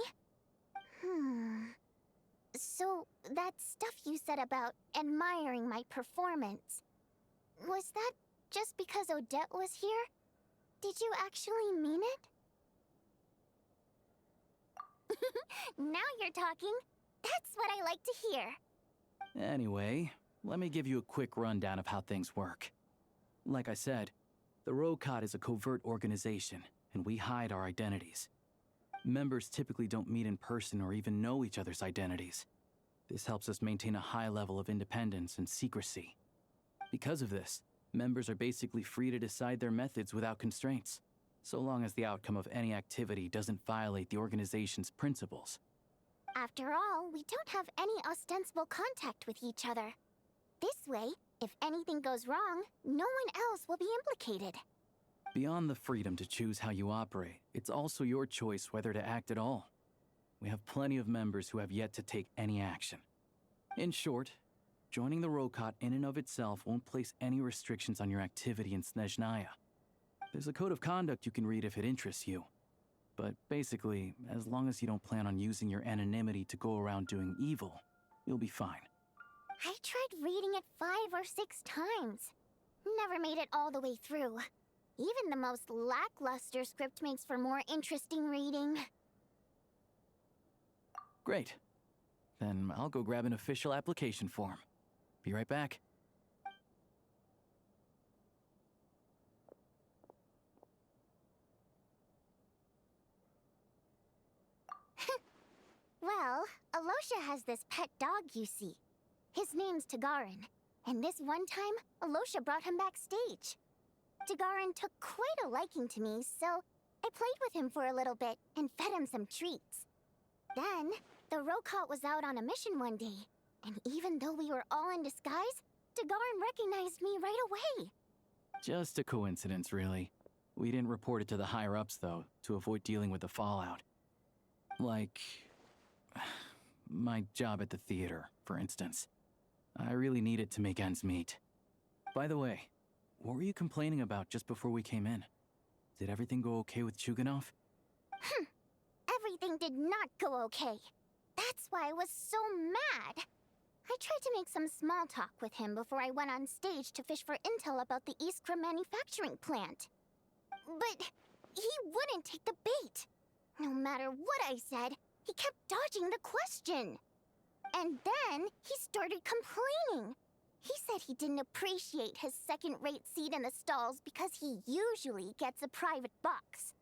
So, that stuff you said about admiring my performance, was that just because Odette was here? Did you actually mean it? Now you're talking. That's what I like to hear. Anyway, let me give you a quick rundown of how things work. Like I said, the Rokot is a covert organization, and we hide our identities. Members typically don't meet in person or even know each other's identities. This helps us maintain a high level of independence and secrecy. Because of this, members are basically free to decide their methods without constraints, so long as the outcome of any activity doesn't violate the organization's principles. After all, we don't have any ostensible contact with each other. This way, if anything goes wrong, no one else will be implicated. Beyond the freedom to choose how you operate, it's also your choice whether to act at all. We have plenty of members who have yet to take any action. In short, joining the Rokot in and of itself won't place any restrictions on your activity in Snezhnaya. There's a code of conduct you can read if it interests you. But basically, as long as you don't plan on using your anonymity to go around doing evil, you'll be fine. I tried reading it 5 or 6 times. Never made it all the way through. Even the most lackluster script makes for more interesting reading. Great. Then I'll go grab an official application form. Be right back. Well, Alosha has this pet dog, you see. His name's Tagarin, and this one time, Alosha brought him backstage. Tagarin took quite a liking to me, so I played with him for a little bit and fed him some treats. Then, the Rokot was out on a mission one day, and even though we were all in disguise, Tagarin recognized me right away. Just a coincidence, really. We didn't report it to the higher-ups, though, to avoid dealing with the fallout. Like my job at the theater, for instance. I really need it to make ends meet. By the way, what were you complaining about just before we came in? Did everything go okay with Chuganov? Everything did not go okay. That's why I was so mad. I tried to make some small talk with him before I went on stage to fish for intel about the Iskra manufacturing plant. But he wouldn't take the bait. No matter what I said, he kept dodging the question. And then he started complaining. He said he didn't appreciate his second-rate seat in the stalls because he usually gets a private box.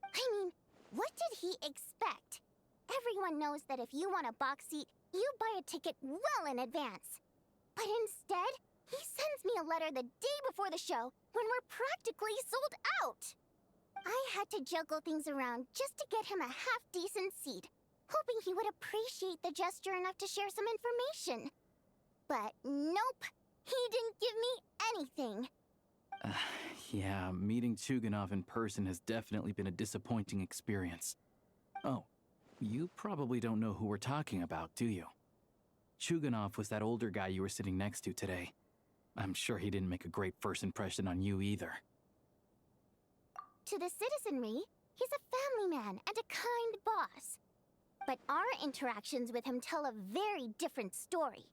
I mean, what did he expect? Everyone knows that if you want a box seat, you buy a ticket well in advance. But instead, he sends me a letter the day before the show when we're practically sold out. I had to juggle things around just to get him a half-decent seat, hoping he would appreciate the gesture enough to share some information. But nope, he didn't give me anything. Yeah, meeting Chuganov in person has definitely been a disappointing experience. Oh, you probably don't know who we're talking about, do you? Chuganov was that older guy you were sitting next to today. I'm sure he didn't make a great first impression on you either. To the citizenry, he's a family man and a kind boss. But our interactions with him tell a very different story.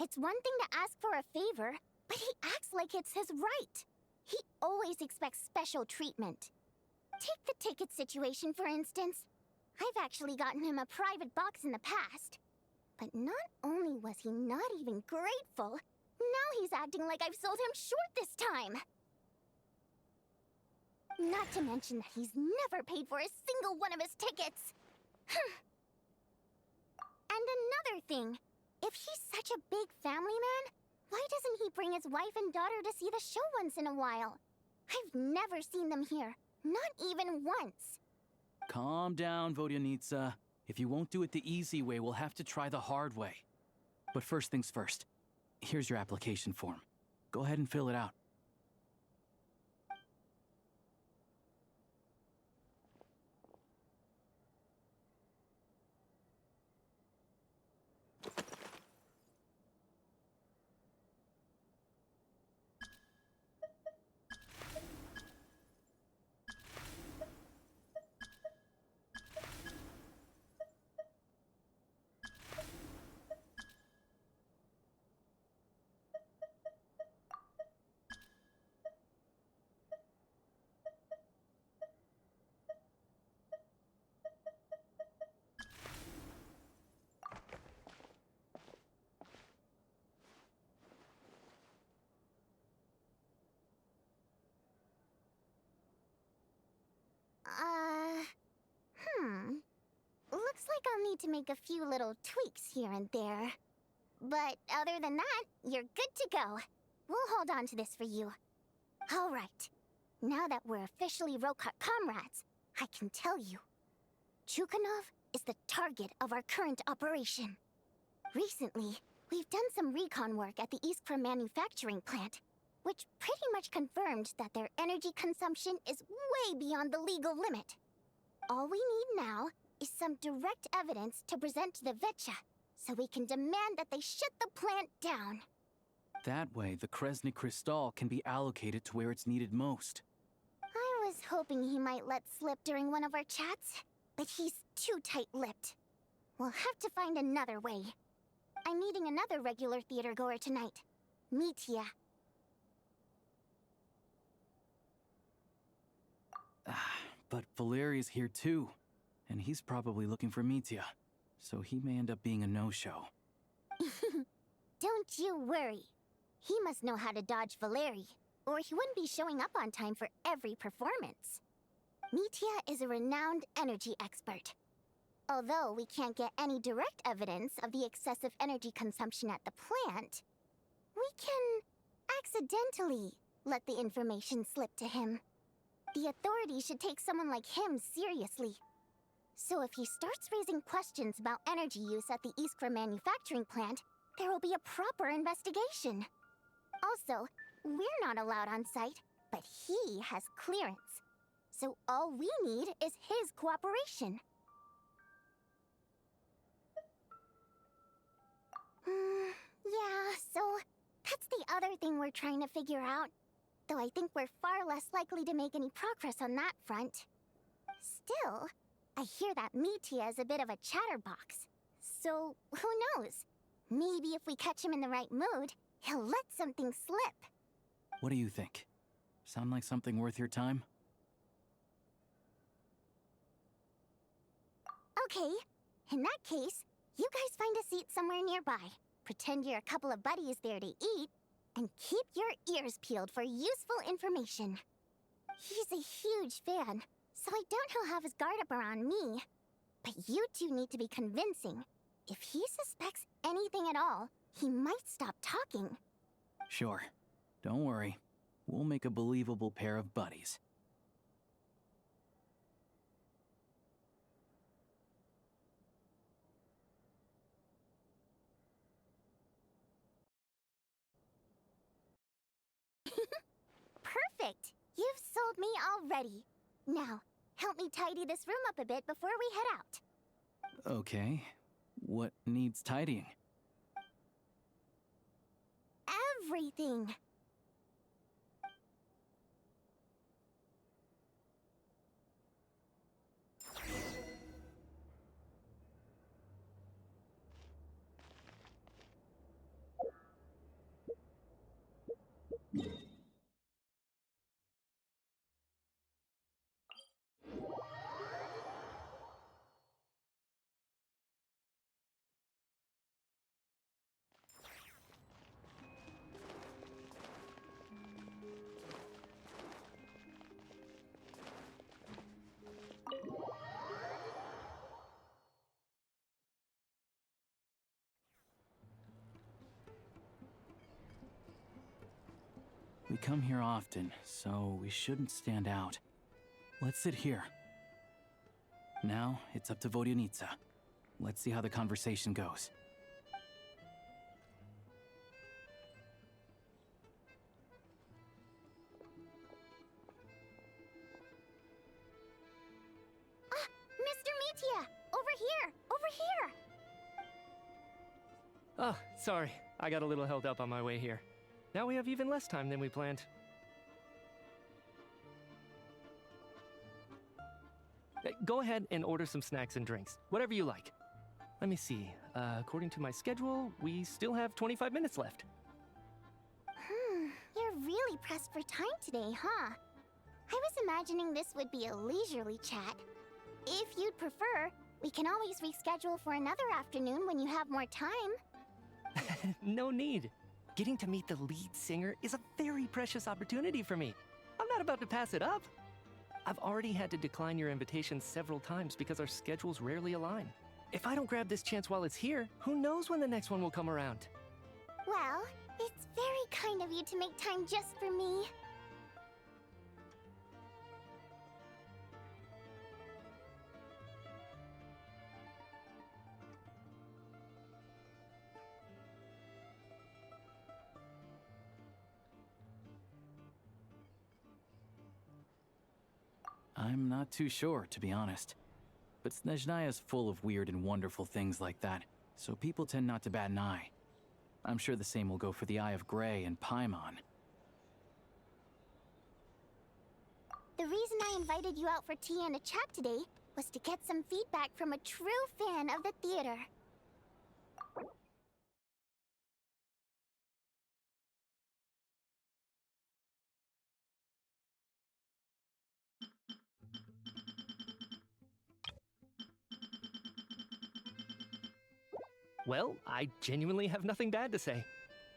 It's one thing to ask for a favor, but he acts like it's his right. He always expects special treatment. Take the ticket situation, for instance. I've actually gotten him a private box in the past. But not only was he not even grateful, now he's acting like I've sold him short this time. Not to mention that he's never paid for a single one of his tickets. And another thing, if he's such a big family man, why doesn't he bring his wife and daughter to see the show once in a while? I've never seen them here, not even once. Calm down, Vodyanitsa. If you won't do it the easy way, we'll have to try the hard way. But first things first. Here's your application form. Go ahead and fill it out. I'll need to make a few little tweaks here and there. But other than that, you're good to go. We'll hold on to this for you. All right. Now that we're officially Rokot comrades, I can tell you. Chukhanov is the target of our current operation. Recently, we've done some recon work at the Iskra manufacturing plant, which pretty much confirmed that their energy consumption is way beyond the legal limit. All we need now is some direct evidence to present to the Vetcha, so we can demand that they shut the plant down. That way, the Kresny Crystal can be allocated to where it's needed most. I was hoping he might let slip during one of our chats, but he's too tight-lipped. We'll have to find another way. I'm meeting another regular theater-goer tonight, Mitya. But Valeria's here too, and he's probably looking for Mitya, so he may end up being a no-show. Don't you worry. He must know how to dodge Valeri, or he wouldn't be showing up on time for every performance. Mitya is a renowned energy expert. Although we can't get any direct evidence of the excessive energy consumption at the plant, we can accidentally let the information slip to him. The authorities should take someone like him seriously. So if he starts raising questions about energy use at the Iskra manufacturing plant, there will be a proper investigation. Also, we're not allowed on site, but he has clearance. So all we need is his cooperation. Yeah, so that's the other thing we're trying to figure out. Though I think we're far less likely to make any progress on that front. Still, I hear that Mitya is a bit of a chatterbox. So, who knows? Maybe if we catch him in the right mood, he'll let something slip. What do you think? Sound like something worth your time? Okay, in that case, you guys find a seat somewhere nearby. Pretend you're a couple of buddies there to eat, and keep your ears peeled for useful information. He's a huge fan, so I doubt he'll have his guard up around me. But you two need to be convincing. If he suspects anything at all, he might stop talking. Sure. Don't worry. We'll make a believable pair of buddies. Perfect! You've sold me already. Now, help me tidy this room up a bit before we head out. Okay. What needs tidying? Everything! We come here often, so we shouldn't stand out. Let's sit here. Now, it's up to Vodyanitsa. Let's see how the conversation goes. Mr. Mitya! Over here! Over here! Oh, sorry. I got a little held up on my way here. Now we have even less time than we planned. Go ahead and order some snacks and drinks. Whatever you like. Let me see. According to my schedule, we still have 25 minutes left. You're really pressed for time today, huh? I was imagining this would be a leisurely chat. If you'd prefer, we can always reschedule for another afternoon when you have more time. No need. Getting to meet the lead singer is a very precious opportunity for me. I'm not about to pass it up. I've already had to decline your invitation several times because our schedules rarely align. If I don't grab this chance while it's here, who knows when the next one will come around? Well, it's very kind of you to make time just for me. I'm not too sure, to be honest. But Snezhnaya is full of weird and wonderful things like that, so people tend not to bat an eye. I'm sure the same will go for the Eye of Grey and Paimon. The reason I invited you out for tea and a chat today was to get some feedback from a true fan of the theater. Well, I genuinely have nothing bad to say.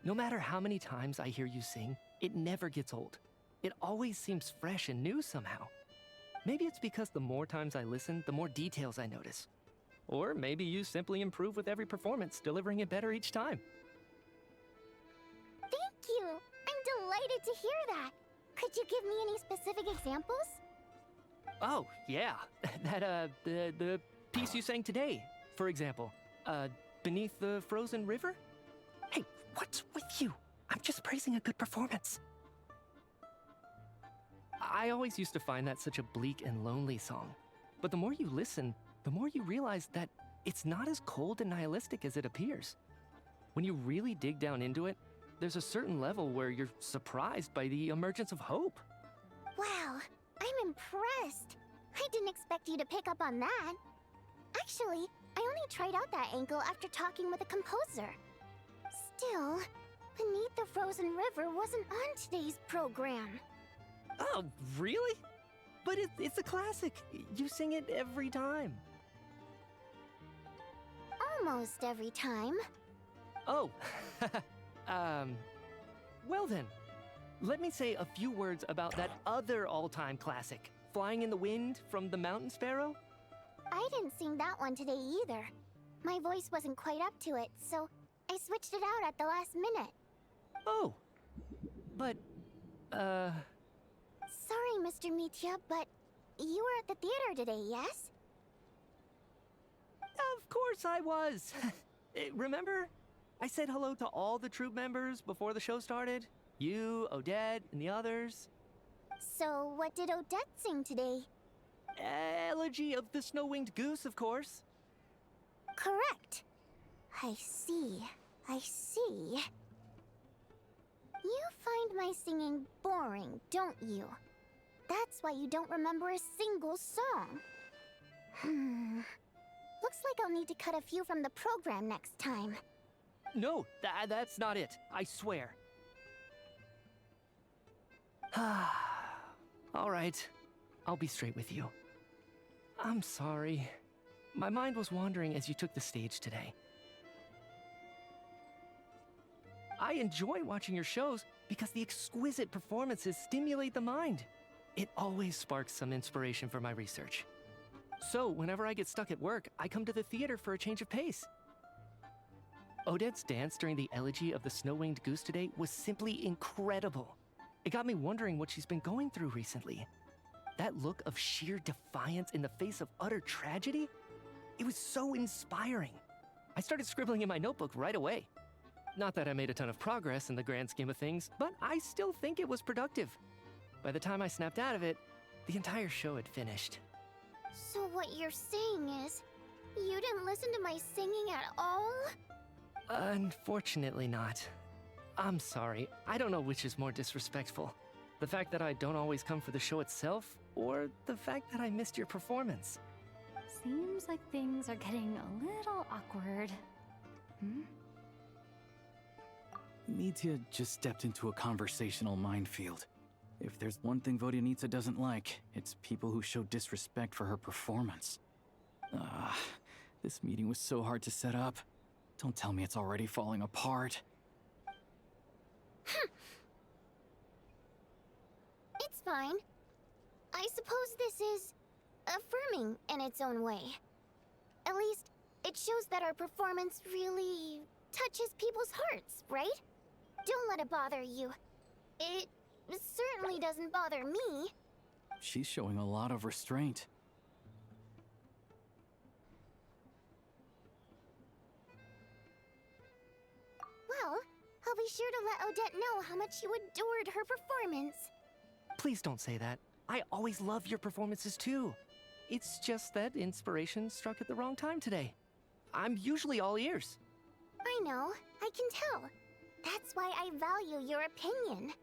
No matter how many times I hear you sing, it never gets old. It always seems fresh and new somehow. Maybe it's because the more times I listen, the more details I notice. Or maybe you simply improve with every performance, delivering it better each time. Thank you! I'm delighted to hear that! Could you give me any specific examples? Oh, yeah. The piece you sang today, for example. Beneath the Frozen River? Hey, what's with you? I'm just praising a good performance. I always used to find that such a bleak and lonely song. But the more you listen, the more you realize that it's not as cold and nihilistic as it appears. When you really dig down into it, there's a certain level where you're surprised by the emergence of hope. Wow, I'm impressed. I didn't expect you to pick up on that. Actually, I only tried out that angle after talking with a composer. Still, Beneath the Frozen River wasn't on today's program. Oh, really? But it's a classic. You sing it every time. Almost every time. Oh, well then. Let me say a few words about that other all-time classic, Flying in the Wind from the Mountain Sparrow. I didn't sing that one today either. My voice wasn't quite up to it, so I switched it out at the last minute. Oh, but, Sorry, Mr. Mitya, but you were at the theater today, yes? Of course I was. Remember? I said hello to all the troupe members before the show started. You, Odette, and the others. So, what did Odette sing today? Elegy of the Snow-Winged Goose, of course. Correct. I see. I see. You find my singing boring, don't you? That's why you don't remember a single song. Looks like I'll need to cut a few from the program next time. No, that's not it. I swear. All right. I'll be straight with you. I'm sorry. My mind was wandering as you took the stage today. I enjoy watching your shows because the exquisite performances stimulate the mind. It always sparks some inspiration for my research. So, whenever I get stuck at work, I come to the theater for a change of pace. Odette's dance during the Elegy of the Snow-Winged Goose today was simply incredible. It got me wondering what she's been going through recently. That look of sheer defiance in the face of utter tragedy? It was so inspiring. I started scribbling in my notebook right away. Not that I made a ton of progress in the grand scheme of things, but I still think it was productive. By the time I snapped out of it, the entire show had finished. So what you're saying is, you didn't listen to my singing at all? Unfortunately not. I'm sorry, I don't know which is more disrespectful. The fact that I don't always come for the show itself, or the fact that I missed your performance. Seems like things are getting a little awkward. Mitya just stepped into a conversational minefield. If there's one thing Vodyanitsa doesn't like, it's people who show disrespect for her performance. This meeting was so hard to set up. Don't tell me it's already falling apart. It's fine. I suppose this is affirming in its own way. At least, It shows that our performance really touches people's hearts, right? Don't let it bother you. It certainly doesn't bother me. She's showing a lot of restraint. Well, I'll be sure to let Odette know how much you adored her performance. Please don't say that. I always love your performances too. It's just that inspiration struck at the wrong time today. I'm usually all ears. I know, I can tell. That's why I value your opinion.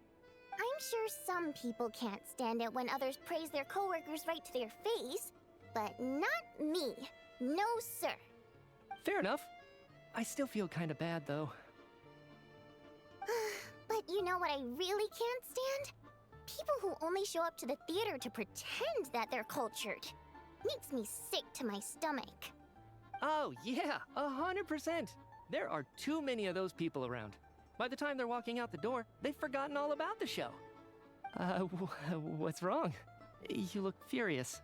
I'm sure some people can't stand it when others praise their coworkers right to their face, but not me. No, sir. Fair enough. I still feel kinda bad though. But you know what I really can't stand? People who only show up to the theater to pretend that they're cultured. Makes me sick to my stomach. Oh yeah, 100%. There are too many of those people around. By the time they're walking out the door, they've forgotten all about the show. What's wrong? You look furious.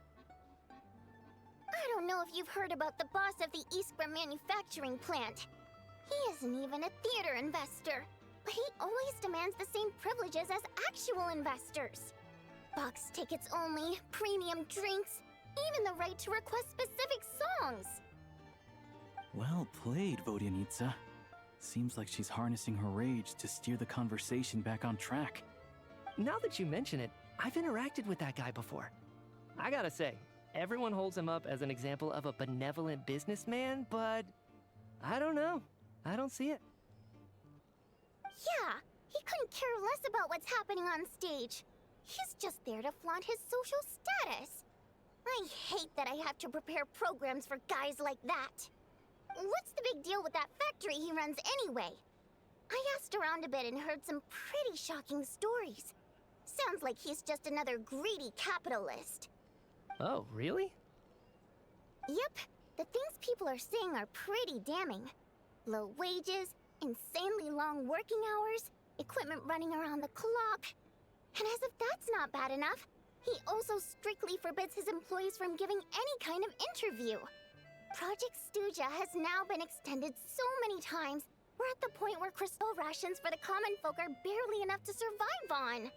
I don't know if you've heard about the boss of the Iskra manufacturing plant. He isn't even a theater investor, but he always demands the same privileges as actual investors. Box tickets only, premium drinks, even the right to request specific songs. Well played, Vodyanitsa. Seems like she's harnessing her rage to steer the conversation back on track. Now that you mention it, I've interacted with that guy before. I gotta say, everyone holds him up as an example of a benevolent businessman, but I don't know. I don't see it. Yeah, he couldn't care less about what's happening on stage. He's just there to flaunt his social status. I hate that I have to prepare programs for guys like that. What's the big deal with that factory he runs anyway? I asked around a bit and heard some pretty shocking stories. Sounds like he's just another greedy capitalist. Oh, really? Yep, the things people are saying are pretty damning. Low wages, insanely long working hours, equipment running around the clock. And as if that's not bad enough, he also strictly forbids his employees from giving any kind of interview. Project Stuja has now been extended so many times, we're at the point where crystal rations for the common folk are barely enough to survive on.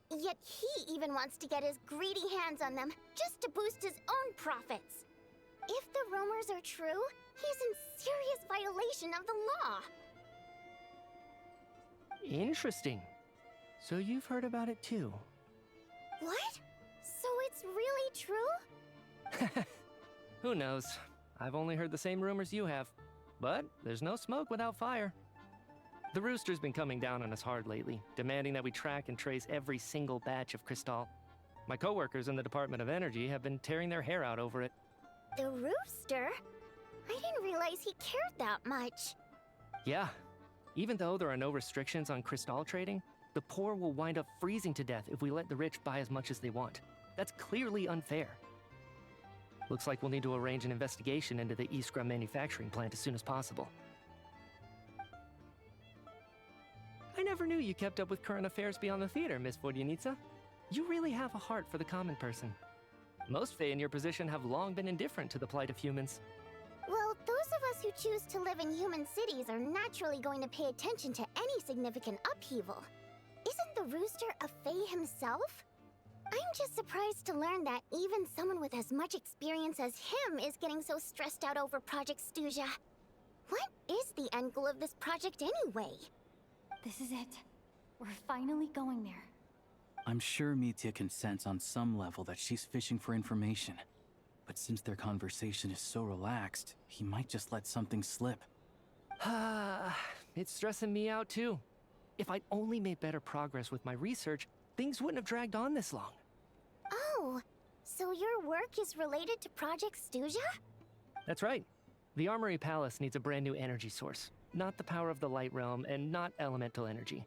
Yet he even wants to get his greedy hands on them just to boost his own profits. If the rumors are true, he's in serious violation of the law. Interesting. So you've heard about it too. What? So it's really true? Who knows? I've only heard the same rumors you have. But there's no smoke without fire. The Rooster's been coming down on us hard lately, demanding that we track and trace every single batch of Crystal. My coworkers in the Department of Energy have been tearing their hair out over it. The Rooster? I didn't realize he cared that much. Yeah. Even though there are no restrictions on Crystal trading, the poor will wind up freezing to death if we let the rich buy as much as they want. That's clearly unfair. Looks like we'll need to arrange an investigation into the Iskra manufacturing plant as soon as possible. I never knew you kept up with current affairs beyond the theater, Miss Vodyanitsa. You really have a heart for the common person. Most Fae in your position have long been indifferent to the plight of humans. Well, those of us who choose to live in human cities are naturally going to pay attention to any significant upheaval. Isn't the Rooster a Fae himself? I'm just surprised to learn that even someone with as much experience as him is getting so stressed out over Project Stuja. What is the end goal of this project anyway? This is it. We're finally going there. I'm sure Mitya can sense on some level that she's fishing for information. But since their conversation is so relaxed, he might just let something slip. It's stressing me out too. If I'd only made better progress with my research, things wouldn't have dragged on this long. Oh, so your work is related to Project Stuja? That's right. The Armory Palace needs a brand new energy source. Not the power of the Light Realm, and not elemental energy.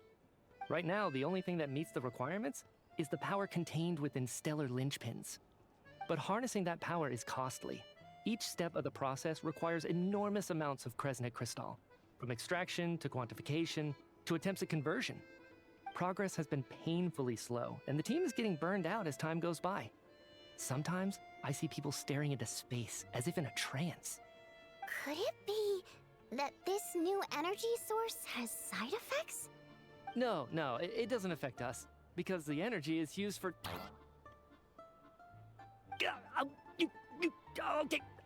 Right now, the only thing that meets the requirements is the power contained within stellar linchpins. But harnessing that power is costly. Each step of the process requires enormous amounts of Kresnet crystal, from extraction to quantification to attempts at conversion. Progress has been painfully slow, and the team is getting burned out as time goes by. Sometimes, I see people staring into space as if in a trance. Could it be that this new energy source has side effects? No, it doesn't affect us, because the energy is used for...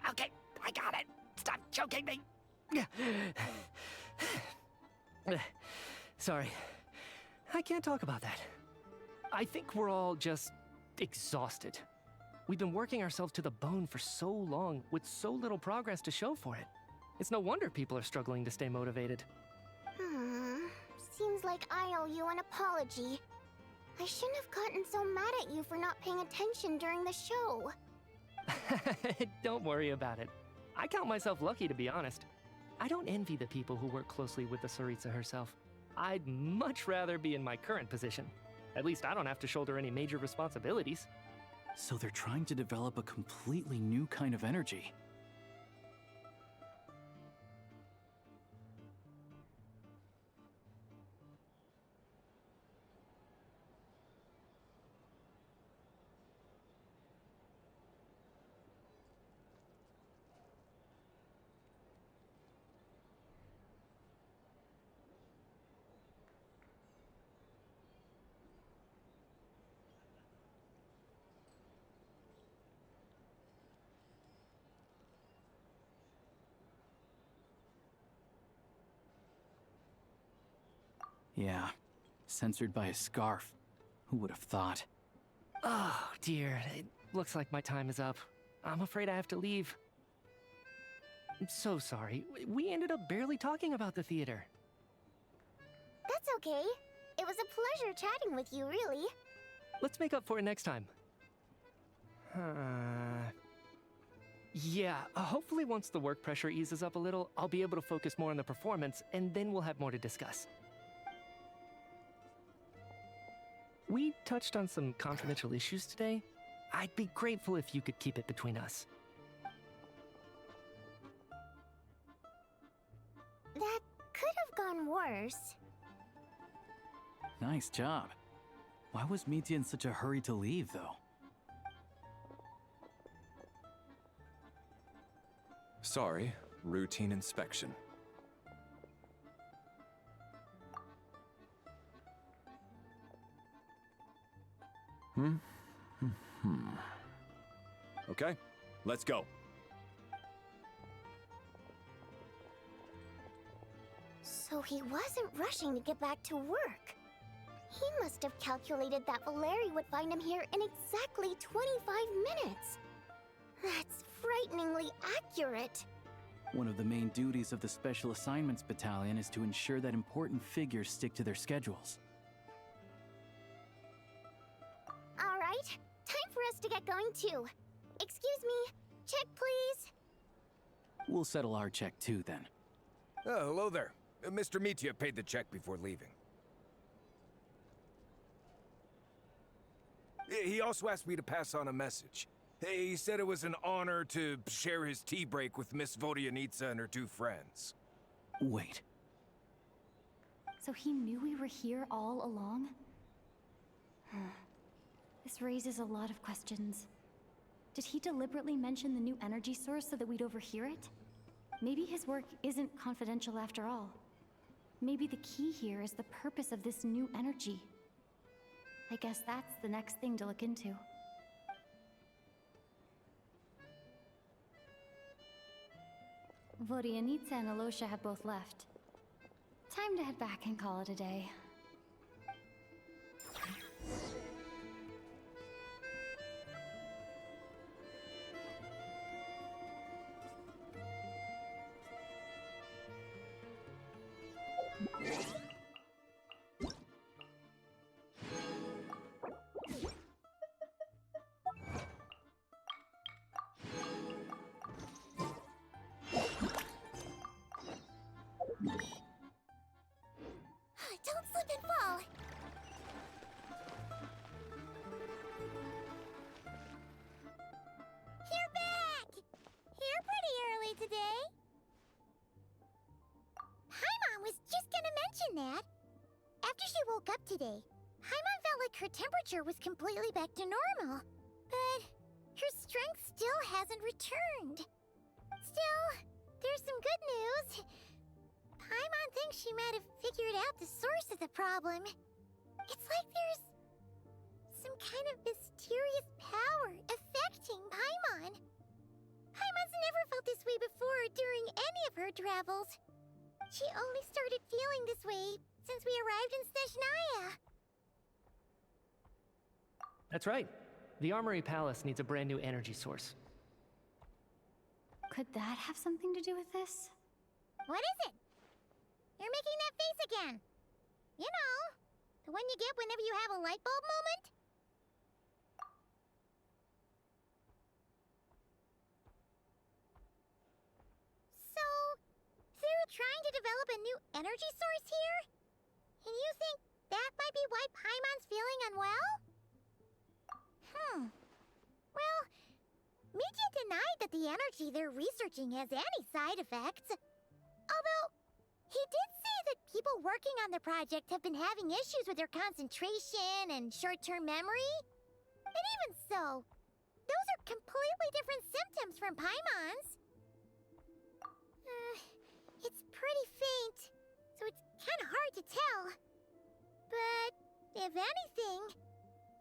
Okay, I got it. Stop choking me. Sorry, I can't talk about that. I think we're all just exhausted. We've been working ourselves to the bone for so long with so little progress to show for it. It's no wonder people are struggling to stay motivated. Seems like I owe you an apology. I shouldn't have gotten so mad at you for not paying attention during the show. Don't worry about it. I count myself lucky, to be honest. I don't envy the people who work closely with the Tsaritsa herself. I'd much rather be in my current position. At least I don't have to shoulder any major responsibilities. So they're trying to develop a completely new kind of energy. Yeah, censored by a scarf. Who would have thought? Oh, dear. It looks like my time is up. I'm afraid I have to leave. I'm so sorry. We ended up barely talking about the theater. That's okay. It was a pleasure chatting with you, really. Let's make up for it next time. Yeah, hopefully once the work pressure eases up a little, I'll be able to focus more on the performance, and then we'll have more to discuss. We touched on some confidential issues today. I'd be grateful if you could keep it between us. That could have gone worse. Nice job. Why was Mitya in such a hurry to leave, though? Sorry, routine inspection. Okay, let's go. So he wasn't rushing to get back to work. He must have calculated that Valeri would find him here in exactly 25 minutes. That's frighteningly accurate. One of the main duties of the Special Assignments Battalion is to ensure that important figures stick to their schedules. All right, time for us to get going too. Excuse me, check please. We'll settle our check too, then. Oh, hello there. Mr. Mitya paid the check before leaving. He also asked me to pass on a message. He said it was an honor to share his tea break with Miss Vodyanitsa and her two friends. Wait. So he knew we were here all along? This raises a lot of questions. Did he deliberately mention the new energy source so that we'd overhear it? Maybe his work isn't confidential after all. Maybe the key here is the purpose of this new energy. I guess that's the next thing to look into. Vodyanitsa and Alosha have both left. Time to head back and call it a day. Don't slip and fall. You're back! Here pretty early today. Paimon was just gonna mention that. After she woke up today, Paimon felt like her temperature was completely back to normal. But her strength still hasn't returned. Still, there's some good news. Paimon thinks she might have figured out the source of the problem. It's like there's some kind of mysterious power affecting Paimon. Paimon's never felt this way before during any of her travels. She only started feeling this way since we arrived in Snezhnaya. That's right. The Armory Palace needs a brand new energy source. Could that have something to do with this? What is it? You're making that face again. You know, the one you get whenever you have a light bulb moment? So, they're trying to develop a new energy source here? And you think that might be why Paimon's feeling unwell? Well, Midget denied that the energy they're researching has any side effects. Although, he did say that people working on the project have been having issues with their concentration and short-term memory. And even so, those are completely different symptoms from Paimon's. It's pretty faint, so it's kind of hard to tell. But, if anything,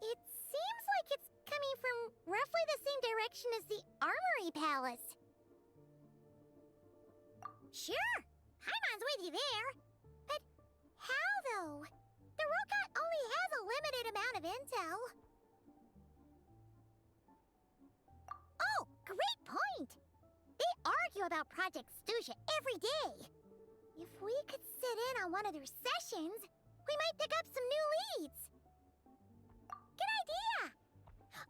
it seems like it's coming from roughly the same direction as the Armory Palace. Sure, Paimon's with you there. But how, though? The robot only has a limited amount of intel. Oh, great point! They argue about Project Stusha every day. If we could sit in on one of their sessions, we might pick up some new leads. Good idea!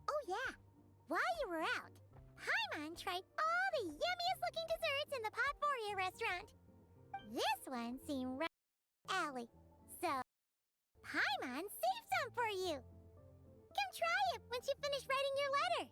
Oh yeah, while you were out, Paimon tried all the yummiest looking desserts in the Potvoria restaurant. This one seemed right up alley, so Paimon saved some for you. Come try it once you finish writing your letter.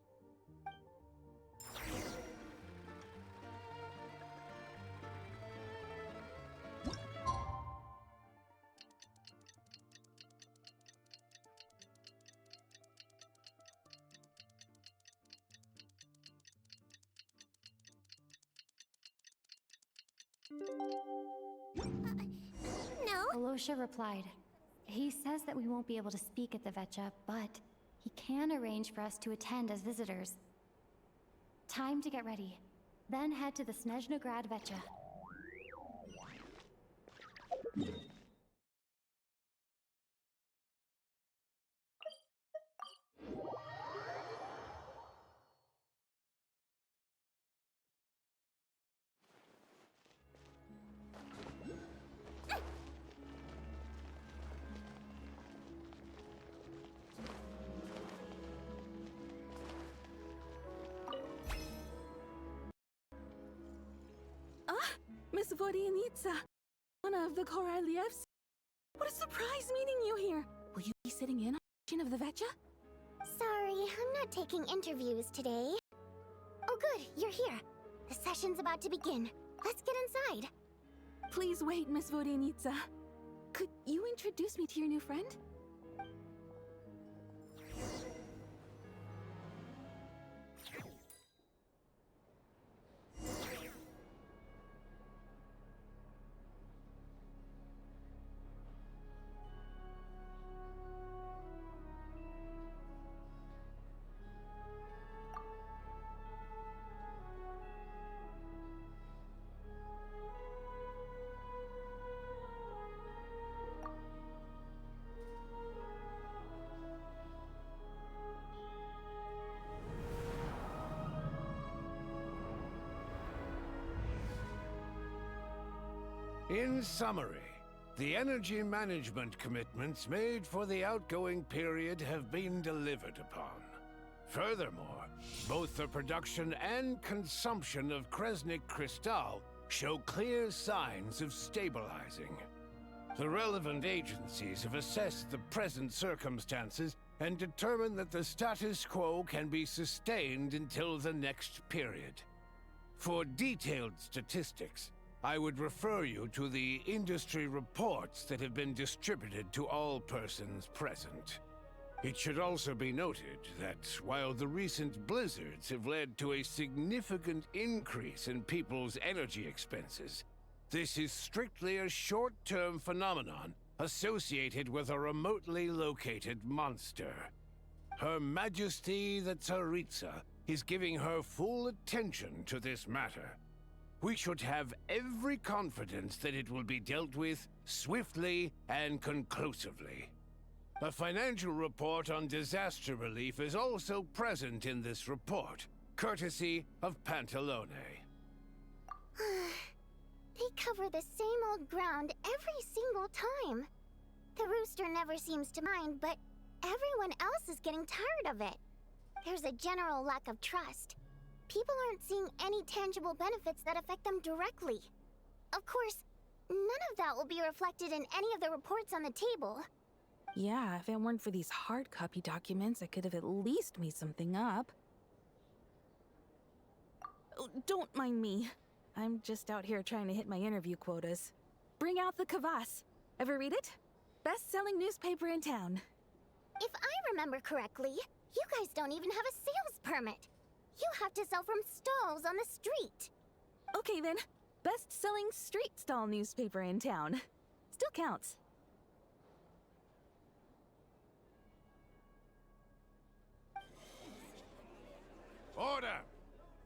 No? Alosha replied. He says that we won't be able to speak at the Vetcha, but he can arrange for us to attend as visitors. Time to get ready. Then head to the Snezhnograd Vetcha. Miss Vodyanitsa, Anna of the Korolievs. What a surprise meeting you here. Will you be sitting in on of the Vetcha? Sorry, I'm not taking interviews today. Oh good, you're here. The session's about to begin. Let's get inside. Please wait, Miss Vodyanitsa. Could you introduce me to your new friend? In summary, the energy management commitments made for the outgoing period have been delivered upon. Furthermore, both the production and consumption of Kresnik Crystal show clear signs of stabilizing. The relevant agencies have assessed the present circumstances and determined that the status quo can be sustained until the next period. For detailed statistics, I would refer you to the industry reports that have been distributed to all persons present. It should also be noted that while the recent blizzards have led to a significant increase in people's energy expenses, this is strictly a short-term phenomenon associated with a remotely located monster. Her Majesty the Tsaritsa is giving her full attention to this matter. We should have every confidence that it will be dealt with swiftly and conclusively. A financial report on disaster relief is also present in this report, courtesy of Pantalone. They cover the same old ground every single time. The rooster never seems to mind, but everyone else is getting tired of it. There's a general lack of trust. People aren't seeing any tangible benefits that affect them directly. Of course, none of that will be reflected in any of the reports on the table. Yeah, if it weren't for these hard copy documents, I could have at least made something up. Oh, don't mind me. I'm just out here trying to hit my interview quotas. Bring out the kvass. Ever read it? Best-selling newspaper in town. If I remember correctly, you guys don't even have a sales permit. You have to sell from stalls on the street. Okay then, best-selling street stall newspaper in town. Still counts. Order!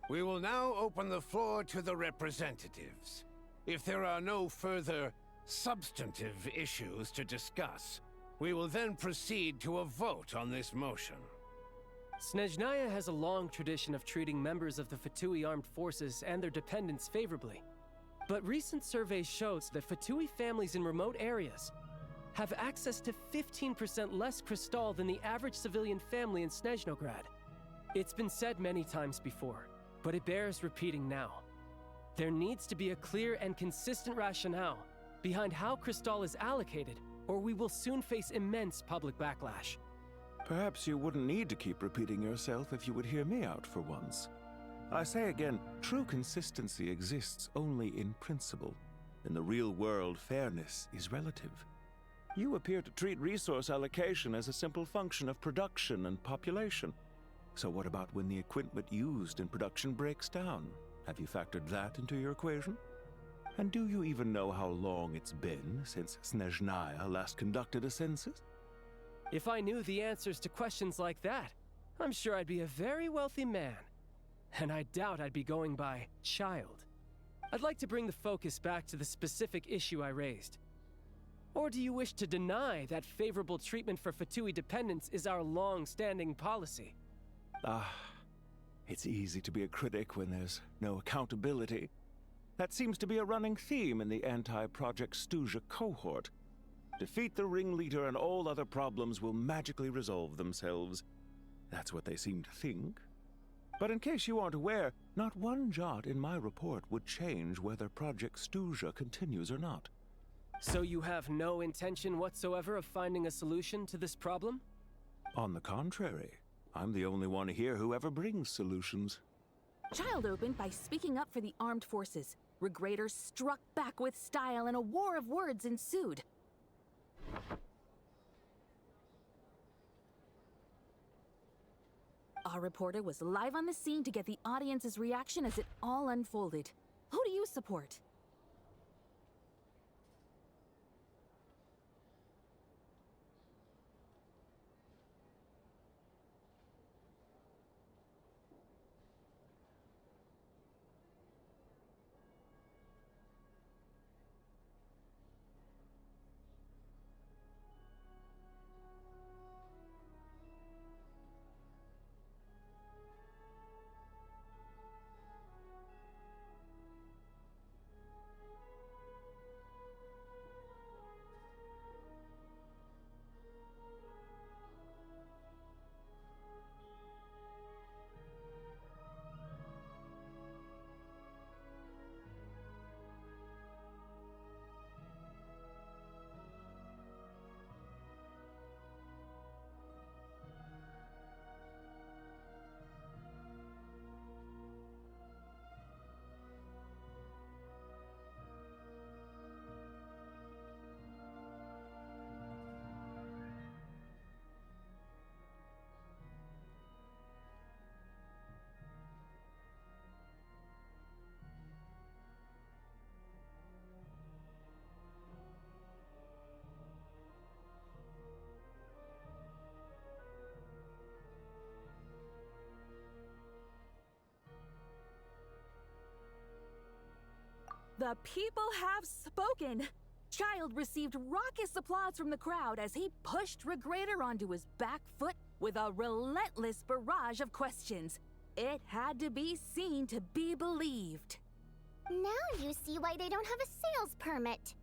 We will now open the floor to the representatives. If there are no further substantive issues to discuss, we will then proceed to a vote on this motion. Snezhnaya has a long tradition of treating members of the Fatui armed forces and their dependents favorably. But recent surveys shows that Fatui families in remote areas have access to 15% less crystal than the average civilian family in Snezhnograd. It's been said many times before, but it bears repeating now. There needs to be a clear and consistent rationale behind how crystal is allocated, or we will soon face immense public backlash. Perhaps you wouldn't need to keep repeating yourself if you would hear me out for once. I say again, true consistency exists only in principle. In the real world, fairness is relative. You appear to treat resource allocation as a simple function of production and population. So what about when the equipment used in production breaks down? Have you factored that into your equation? And do you even know how long it's been since Snezhnaya last conducted a census? If I knew the answers to questions like that, I'm sure I'd be a very wealthy man. And I doubt I'd be going by child. I'd like to bring the focus back to the specific issue I raised. Or do you wish to deny that favorable treatment for Fatui dependents is our long-standing policy? It's easy to be a critic when there's no accountability. That seems to be a running theme in the anti-Project Stuja cohort. Defeat the ringleader and all other problems will magically resolve themselves. That's what they seem to think. But in case you aren't aware, not one jot in my report would change whether Project Stuja continues or not. So you have no intention whatsoever of finding a solution to this problem? On the contrary, I'm the only one here who ever brings solutions. Child opened by speaking up for the armed forces. Regrator struck back with style and a war of words ensued. Our reporter was live on the scene to get the audience's reaction as it all unfolded. Who do you support? The people have spoken! Child received raucous applause from the crowd as he pushed Regrator onto his back foot with a relentless barrage of questions. It had to be seen to be believed. Now you see why they don't have a sales permit.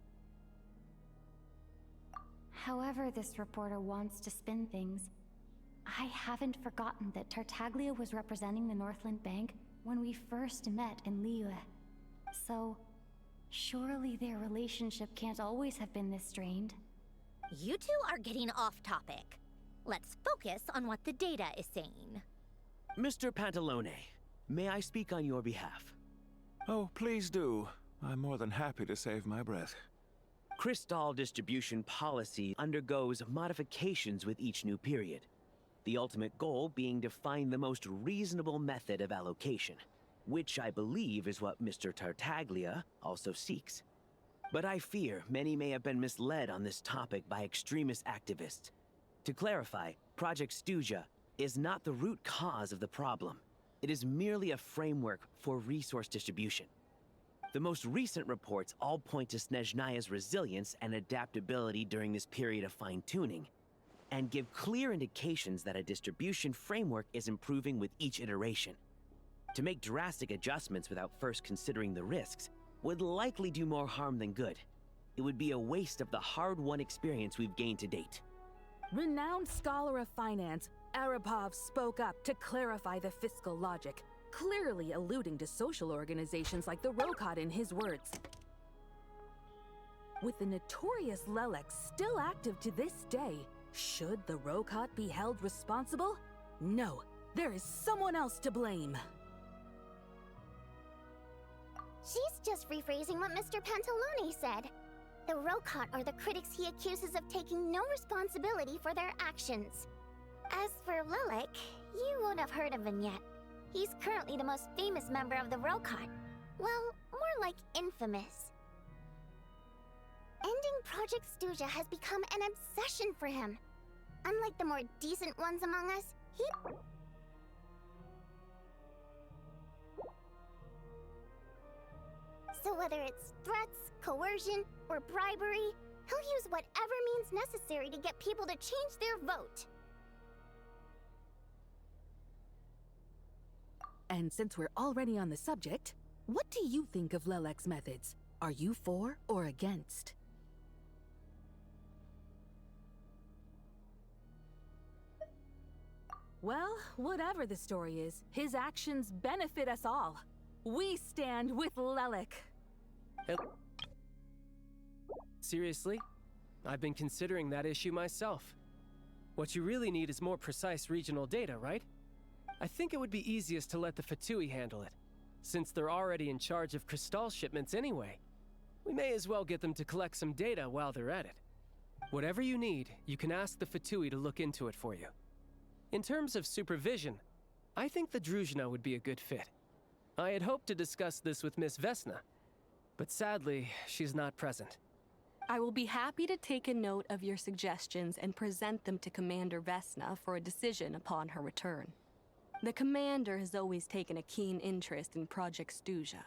However this reporter wants to spin things, I haven't forgotten that Tartaglia was representing the Northland Bank when we first met in Liyue. So, surely their relationship can't always have been this strained. You two are getting off topic. Let's focus on what the data is saying. Mr. Pantalone, may I speak on your behalf? Oh, please do. I'm more than happy to save my breath. Crystal distribution policy undergoes modifications with each new period. The ultimate goal being to find the most reasonable method of allocation, which I believe is what Mr. Tartaglia also seeks. But I fear many may have been misled on this topic by extremist activists. To clarify, Project Stuja is not the root cause of the problem. It is merely a framework for resource distribution. The most recent reports all point to Snezhnaya's resilience and adaptability during this period of fine-tuning, and give clear indications that a distribution framework is improving with each iteration. To make drastic adjustments without first considering the risks would likely do more harm than good. It would be a waste of the hard-won experience we've gained to date. Renowned scholar of finance, Arapov spoke up to clarify the fiscal logic, clearly alluding to social organizations like the Rokot in his words. With the notorious Lelex still active to this day, should the Rokot be held responsible? No, there is someone else to blame. She's just rephrasing what Mr. Pantalone said. The Rokot are the critics he accuses of taking no responsibility for their actions. As for Lilik, you won't have heard of him yet. He's currently the most famous member of the Rokot. Well, more like infamous. Ending Project Stuja has become an obsession for him. Unlike the more decent ones among us, he... So whether it's threats, coercion, or bribery, he'll use whatever means necessary to get people to change their vote. And since we're already on the subject, what do you think of Lelek's methods? Are you for or against? Well, whatever the story is, his actions benefit us all. We stand with Lelek. Seriously? I've been considering that issue myself. What you really need is more precise regional data, right? I think it would be easiest to let the Fatui handle it, since they're already in charge of Crystal shipments anyway. We may as well get them to collect some data while they're at it. Whatever you need, you can ask the Fatui to look into it for you. In terms of supervision, I think the Druzhna would be a good fit. I had hoped to discuss this with Miss Vesna, but sadly, she's not present. I will be happy to take a note of your suggestions and present them to Commander Vesna for a decision upon her return. The Commander has always taken a keen interest in Project Stuja.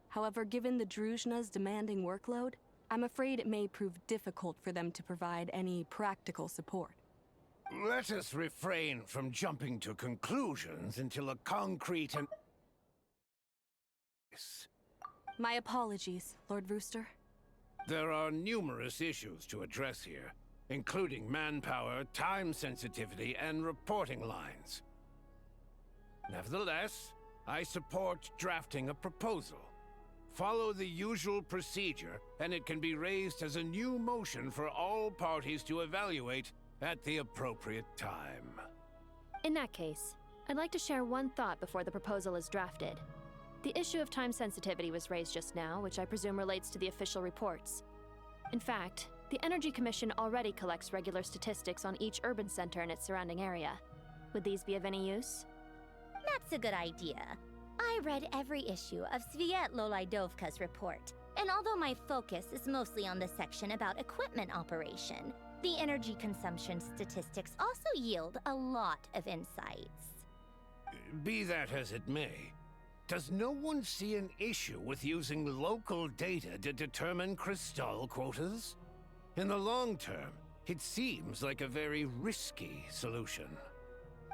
However, given the Druzhna's demanding workload, I'm afraid it may prove difficult for them to provide any practical support. Let us refrain from jumping to conclusions until a concrete and... My apologies, Lord Rooster. There are numerous issues to address here, including manpower, time sensitivity, and reporting lines. Nevertheless, I support drafting a proposal. Follow the usual procedure, and it can be raised as a new motion for all parties to evaluate at the appropriate time. In that case, I'd like to share one thought before the proposal is drafted. The issue of time sensitivity was raised just now, which I presume relates to the official reports. In fact, the Energy Commission already collects regular statistics on each urban center and its surrounding area. Would these be of any use? That's a good idea. I read every issue of Sviet Lolaidovka's report, and although my focus is mostly on the section about equipment operation, the energy consumption statistics also yield a lot of insights. Be that as it may, Does no one see an issue with using local data to determine crystal quotas? In the long term, it seems like a very risky solution.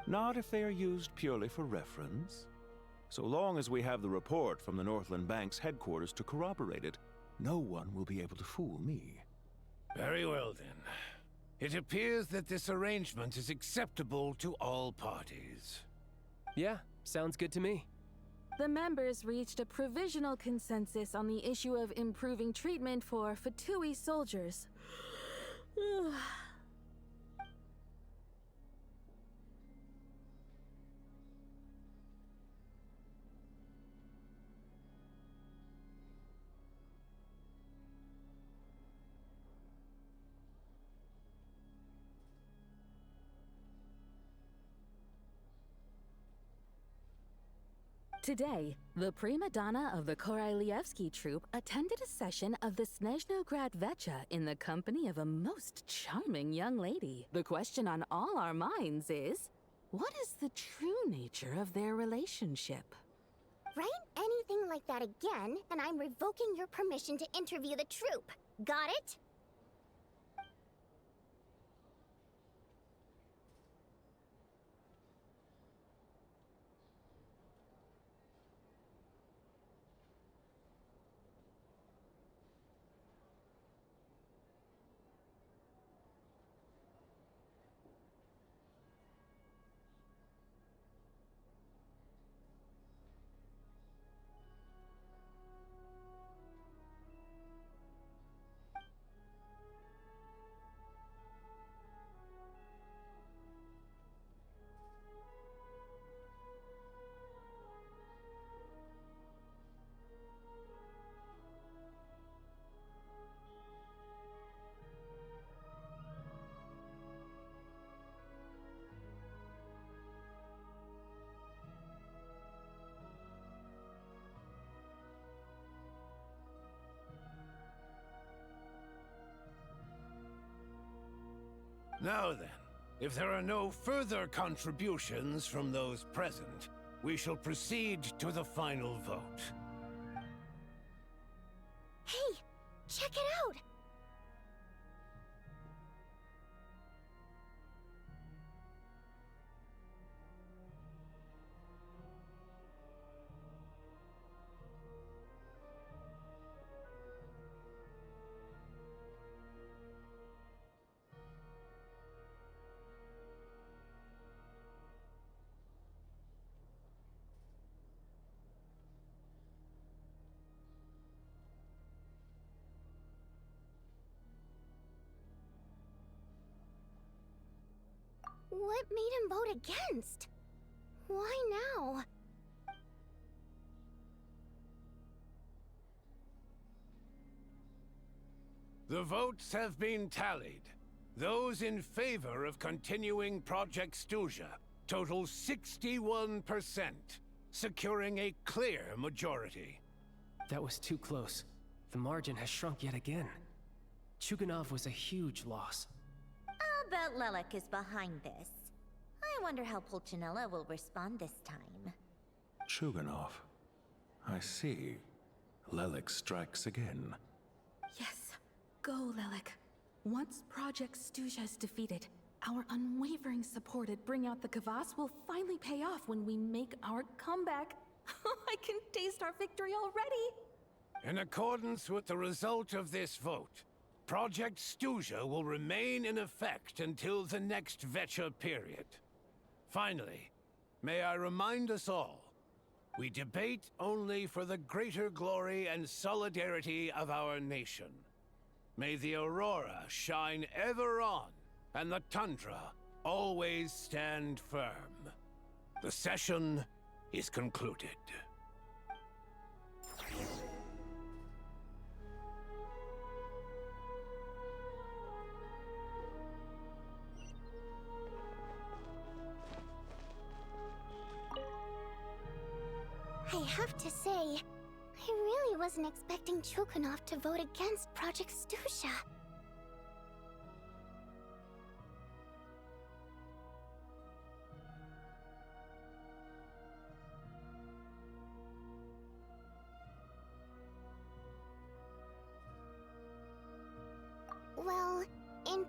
Not if they are used purely for reference. So long as we have the report from the Northland Bank's headquarters to corroborate it, no one will be able to fool me. Very well, then. It appears that this arrangement is acceptable to all parties. Yeah, sounds good to me. The members reached a provisional consensus on the issue of improving treatment for Fatui soldiers. Today, the prima donna of the Korailievsky troupe attended a session of the Snezhnograd Vecha in the company of a most charming young lady. The question on all our minds is, what is the true nature of their relationship? Write anything like that again, and I'm revoking your permission to interview the troupe. Got it? Now then, if there are no further contributions from those present, we shall proceed to the final vote. Hey, check it out! What made him vote against? Why now? The votes have been tallied. Those in favor of continuing Project Stuja total 61%, securing a clear majority. That was too close. The margin has shrunk yet again. Chuganov was a huge loss. I'll bet Lelik is behind this. I wonder how Pulcinella will respond this time. Chuganov. I see. Lelik strikes again. Yes, go, Lelik. Once Project Stuja is defeated, our unwavering support at Bring Out the Kvass will finally pay off when we make our comeback. I can taste our victory already! In accordance with the result of this vote, Project Stuja will remain in effect until the next Vecha period. Finally, may I remind us all, we debate only for the greater glory and solidarity of our nation. May the Aurora shine ever on, and the Tundra always stand firm. The session is concluded. I have to say, I really wasn't expecting Chuganov to vote against Project Stuja.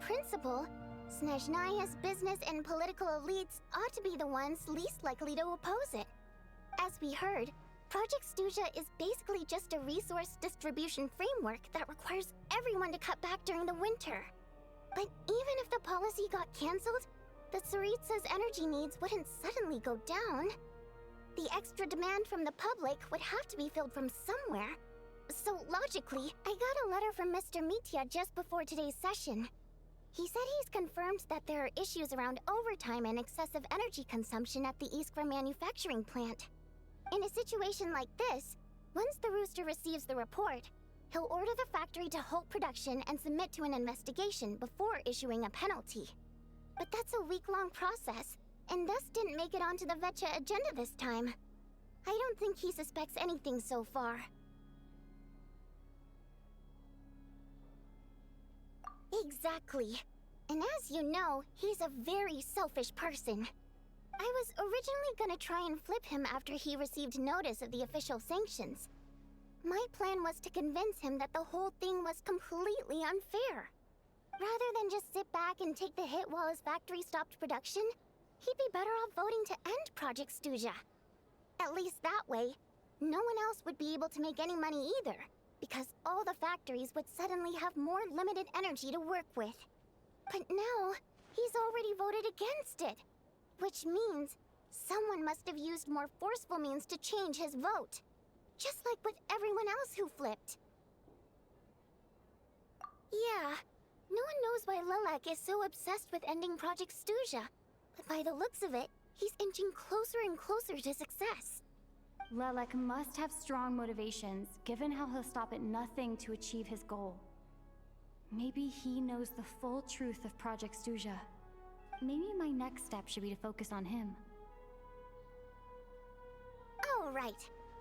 principle, Snezhnaya's business and political elites ought to be the ones least likely to oppose it. As we heard, Project Stuja is basically just a resource distribution framework that requires everyone to cut back during the winter. But even if the policy got cancelled, the Tsaritsa's energy needs wouldn't suddenly go down. The extra demand from the public would have to be filled from somewhere. So logically, I got a letter from Mr. Mitya just before today's session. He said he's confirmed that there are issues around overtime and excessive energy consumption at the Iskra manufacturing plant. In a situation like this, once the Rooster receives the report, he'll order the factory to halt production and submit to an investigation before issuing a penalty. But that's a week-long process, and thus didn't make it onto the Vetcha agenda this time. I don't think he suspects anything so far. Exactly. And as you know, he's a very selfish person. I was originally gonna try and flip him after he received notice of the official sanctions. My plan was to convince him that the whole thing was completely unfair. Rather than just sit back and take the hit while his factory stopped production, he'd be better off voting to end Project Stuja. At least that way, no one else would be able to make any money either, because all the factories would suddenly have more limited energy to work with. But now, he's already voted against it, which means someone must have used more forceful means to change his vote. Just like with everyone else who flipped. Yeah, no one knows why Lilac is so obsessed with ending Project Stuja, but by the looks of it, he's inching closer and closer to success. Lilac must have strong motivations, given how he'll stop at nothing to achieve his goal. Maybe he knows the full truth of Project Stuja. Maybe my next step should be to focus on him. Oh, right.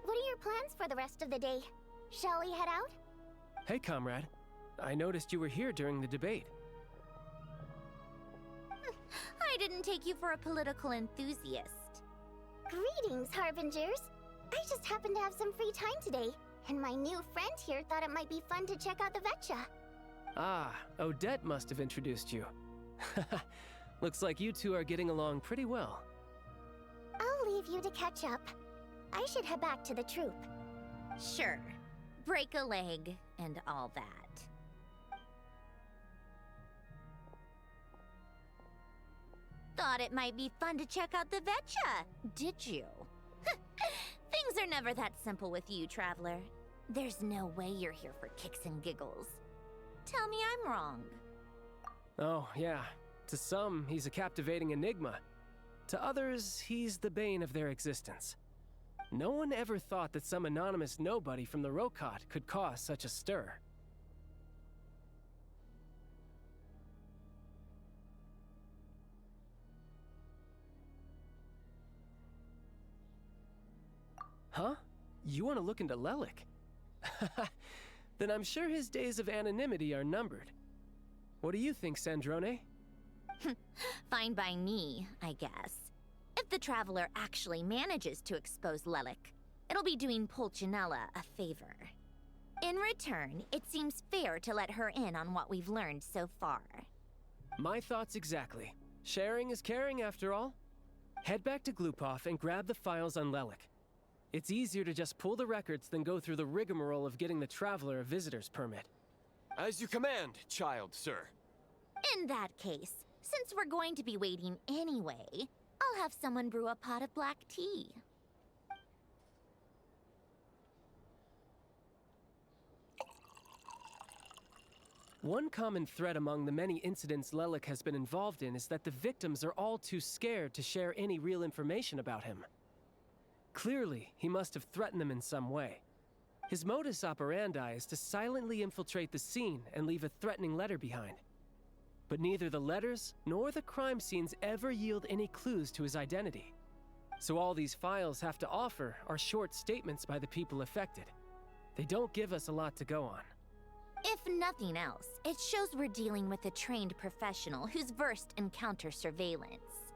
What are your plans for the rest of the day? Shall we head out? Hey, comrade. I noticed you were here during the debate. I didn't take you for a political enthusiast. Greetings, Harbingers. I just happened to have some free time today, and my new friend here thought it might be fun to check out the Vetcha. Ah, Odette must have introduced you. Looks like you two are getting along pretty well. I'll leave you to catch up. I should head back to the troop. Sure. Break a leg and all that. Thought it might be fun to check out the Vetcha, did you? Things are never that simple with you, Traveler. There's no way you're here for kicks and giggles. Tell me I'm wrong. Oh, yeah. To some, he's a captivating enigma. To others, he's the bane of their existence. No one ever thought that some anonymous nobody from the Rokot could cause such a stir. Huh? You want to look into Lelik? Then I'm sure his days of anonymity are numbered. What do you think, Sandrone? Fine by me, I guess. If the Traveler actually manages to expose Lelik, it'll be doing Pulcinella a favor. In return, it seems fair to let her in on what we've learned so far. My thoughts exactly. Sharing is caring, after all. Head back to Glupov and grab the files on Lelik. It's easier to just pull the records than go through the rigmarole of getting the Traveler a visitor's permit. As you command, child, sir. In that case, since we're going to be waiting anyway, I'll have someone brew a pot of black tea. One common thread among the many incidents Lelik has been involved in is that the victims are all too scared to share any real information about him. Clearly, he must have threatened them in some way. His modus operandi is to silently infiltrate the scene and leave a threatening letter behind. But neither the letters nor the crime scenes ever yield any clues to his identity. So all these files have to offer are short statements by the people affected. They don't give us a lot to go on. If nothing else, it shows we're dealing with a trained professional who's versed in counter-surveillance.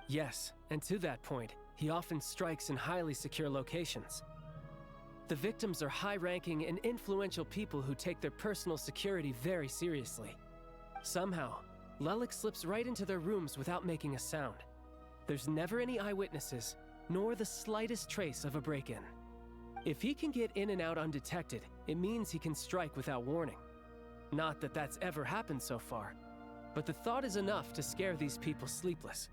Yes, and to that point, he often strikes in highly secure locations. The victims are high-ranking and influential people who take their personal security very seriously. Somehow, Lelik slips right into their rooms without making a sound. There's never any eyewitnesses, nor the slightest trace of a break-in. If he can get in and out undetected, it means he can strike without warning. Not that that's ever happened so far, but the thought is enough to scare these people sleepless.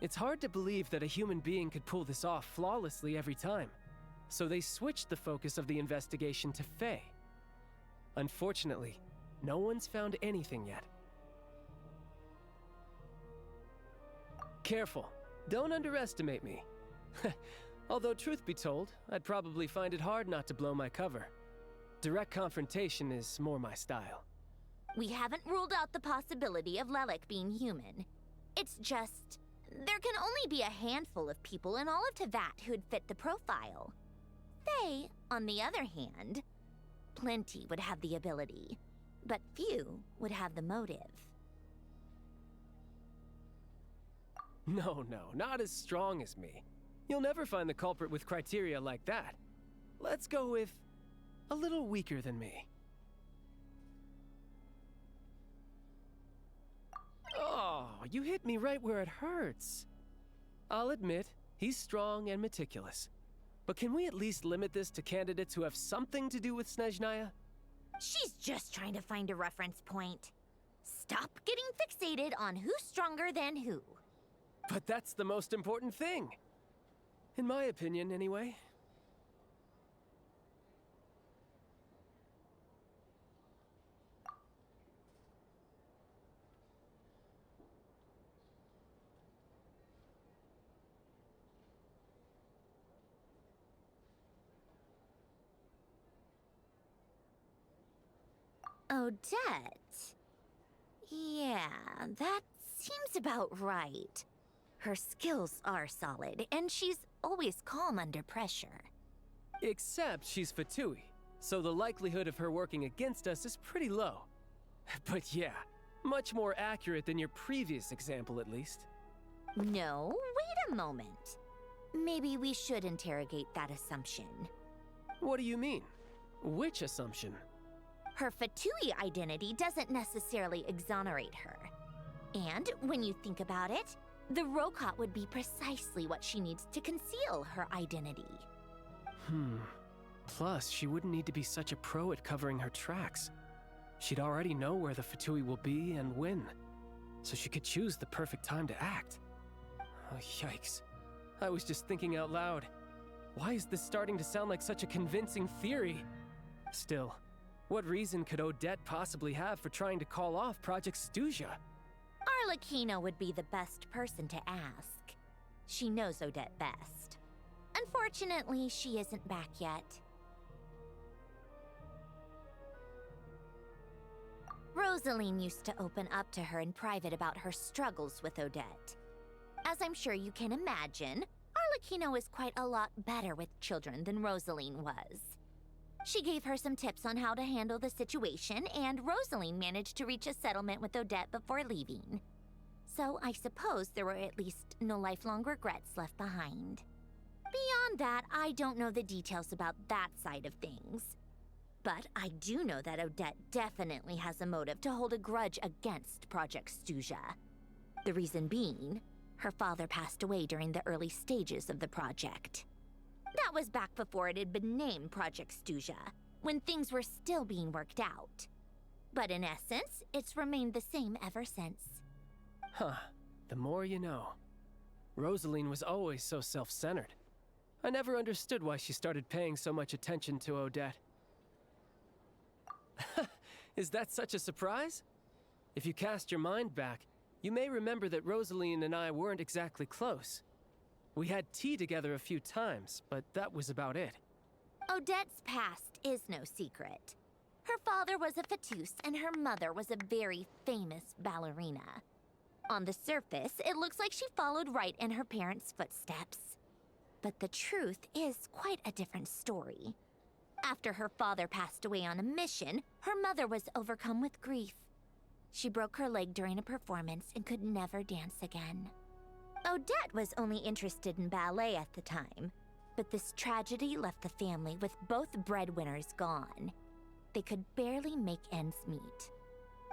It's hard to believe that a human being could pull this off flawlessly every time, so they switched the focus of the investigation to Faye. Unfortunately, no one's found anything yet. Careful, don't underestimate me. Although truth be told, I'd probably find it hard not to blow my cover. Direct confrontation is more my style. We haven't ruled out the possibility of Lelik being human. It's just, there can only be a handful of people in all of Tevat who'd fit the profile. Faye, on the other hand, plenty would have the ability, but few would have the motive. No, not as strong as me. You'll never find the culprit with criteria like that. Let's go with a little weaker than me. Oh, you hit me right where it hurts. I'll admit, he's strong and meticulous. But can we at least limit this to candidates who have something to do with Snezhnaya? She's just trying to find a reference point. Stop getting fixated on who's stronger than who. But that's the most important thing. In my opinion, anyway. Odette? Yeah, that seems about right. Her skills are solid, and she's always calm under pressure. Except she's Fatui, so the likelihood of her working against us is pretty low. But yeah, much more accurate than your previous example, at least. No, wait a moment. Maybe we should interrogate that assumption. What do you mean? Which assumption? Her Fatui identity doesn't necessarily exonerate her. And when you think about it, the Rokot would be precisely what she needs to conceal her identity. Plus, she wouldn't need to be such a pro at covering her tracks. She'd already know where the Fatui will be and when, so she could choose the perfect time to act. Oh, yikes. I was just thinking out loud. Why is this starting to sound like such a convincing theory? Still, what reason could Odette possibly have for trying to call off Project Stuja? Arlecchino would be the best person to ask. She knows Odette best. Unfortunately, she isn't back yet. Rosaline used to open up to her in private about her struggles with Odette. As I'm sure you can imagine, Arlecchino is quite a lot better with children than Rosaline was. She gave her some tips on how to handle the situation, and Rosaline managed to reach a settlement with Odette before leaving. So I suppose there were at least no lifelong regrets left behind. Beyond that, I don't know the details about that side of things. But I do know that Odette definitely has a motive to hold a grudge against Project Stuja. The reason being, her father passed away during the early stages of the project. That was back before it had been named Project Stuja, when things were still being worked out. But in essence, it's remained the same ever since. Huh. The more you know. Rosaline was always so self-centered. I never understood why she started paying so much attention to Odette. Is that such a surprise? If you cast your mind back, you may remember that Rosaline and I weren't exactly close. We had tea together a few times, but that was about it. Odette's past is no secret. Her father was a fatus and her mother was a very famous ballerina. On the surface, it looks like she followed right in her parents' footsteps. But the truth is quite a different story. After her father passed away on a mission, her mother was overcome with grief. She broke her leg during a performance and could never dance again. Odette was only interested in ballet at the time, but this tragedy left the family with both breadwinners gone. They could barely make ends meet.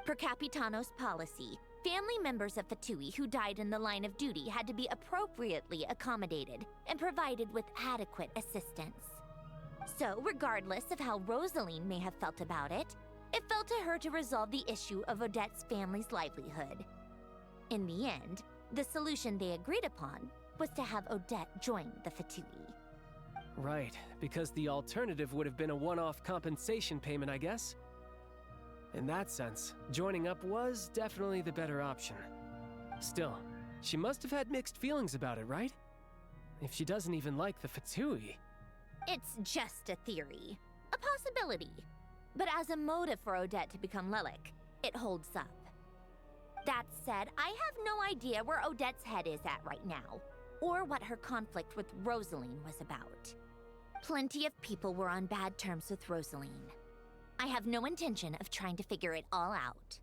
Per Capitano's policy, family members of Fatui who died in the line of duty had to be appropriately accommodated and provided with adequate assistance. So, regardless of how Rosaline may have felt about it, it fell to her to resolve the issue of Odette's family's livelihood. In the end, the solution they agreed upon was to have Odette join the Fatui. Right, because the alternative would have been a one-off compensation payment, I guess. In that sense, joining up was definitely the better option. Still, she must have had mixed feelings about it, right? If she doesn't even like the Fatui. It's just a theory, a possibility. But as a motive for Odette to become Lelik, it holds up. That said, I have no idea where Odette's head is at right now, or what her conflict with Rosaline was about. Plenty of people were on bad terms with Rosaline. I have no intention of trying to figure it all out.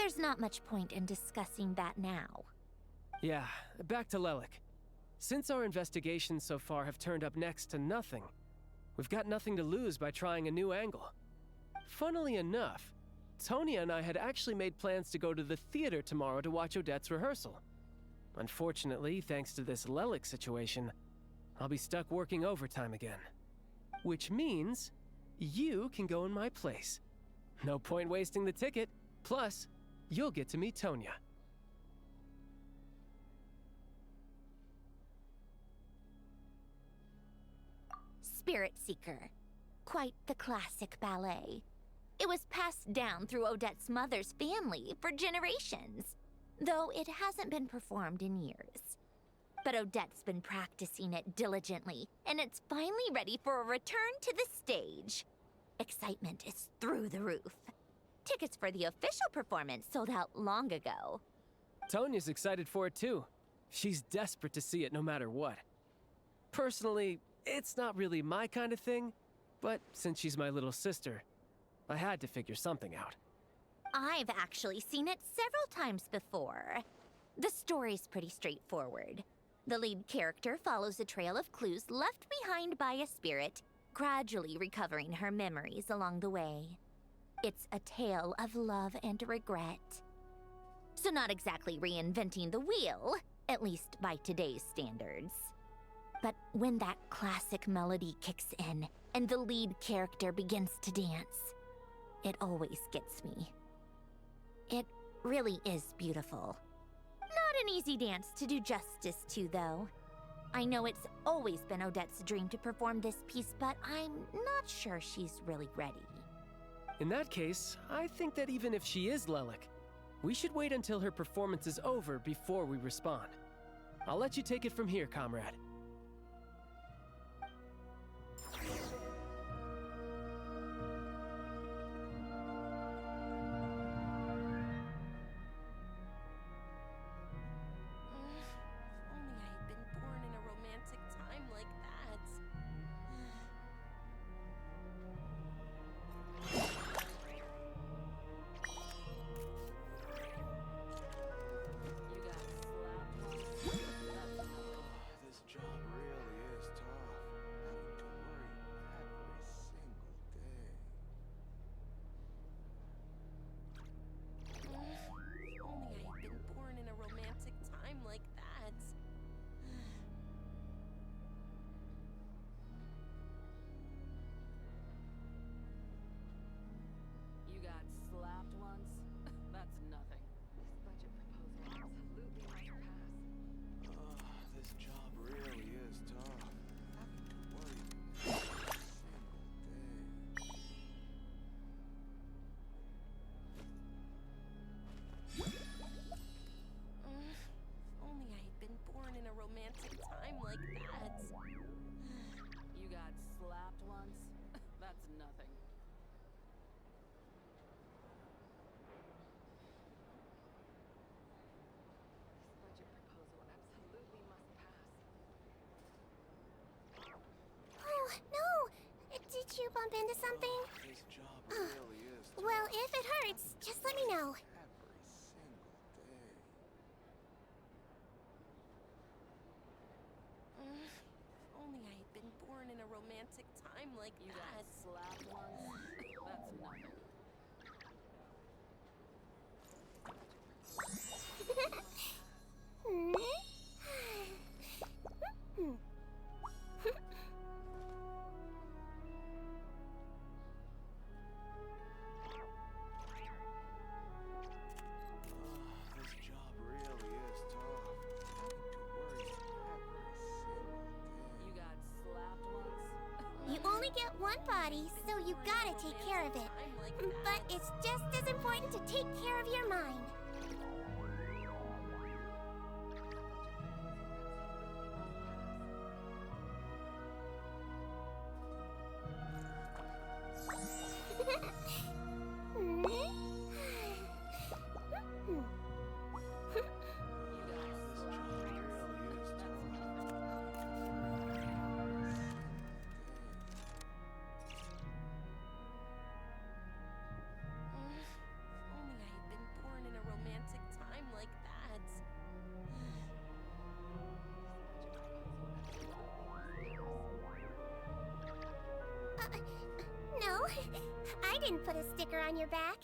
there's not much point in discussing that now. Yeah, back to Lelik. Since our investigations so far have turned up next to nothing, we've got nothing to lose by trying a new angle. Funnily enough, Tonya and I had actually made plans to go to the theater tomorrow to watch Odette's rehearsal. Unfortunately, thanks to this Lelik situation, I'll be stuck working overtime again. Which means you can go in my place. No point wasting the ticket. Plus, you'll get to meet Tonya. Spirit Seeker. Quite the classic ballet. It was passed down through Odette's mother's family for generations, though it hasn't been performed in years. But Odette's been practicing it diligently, and it's finally ready for a return to the stage. Excitement is through the roof. Tickets for the official performance sold out long ago. Tonya's excited for it too. She's desperate to see it no matter what. Personally, it's not really my kind of thing, but since she's my little sister, I had to figure something out. I've actually seen it several times before. The story's pretty straightforward. The lead character follows a trail of clues left behind by a spirit, gradually recovering her memories along the way. It's a tale of love and regret. So not exactly reinventing the wheel, at least by today's standards. But when that classic melody kicks in and the lead character begins to dance, it always gets me. It really is beautiful. Not an easy dance to do justice to, though. I know it's always been Odette's dream to perform this piece, but I'm not sure she's really ready. In that case, I think that even if she is Lelik, we should wait until her performance is over before we respond. I'll let you take it from here, comrade. Did you bump into something? Well, if it hurts, just let me know. Only I had been born in a romantic time like that. You got slapped once? That's nothing. You only get one body, so you gotta take care of it. But it's just as important to take care of your mind. Only I had been born in a No, I didn't put a sticker on your back.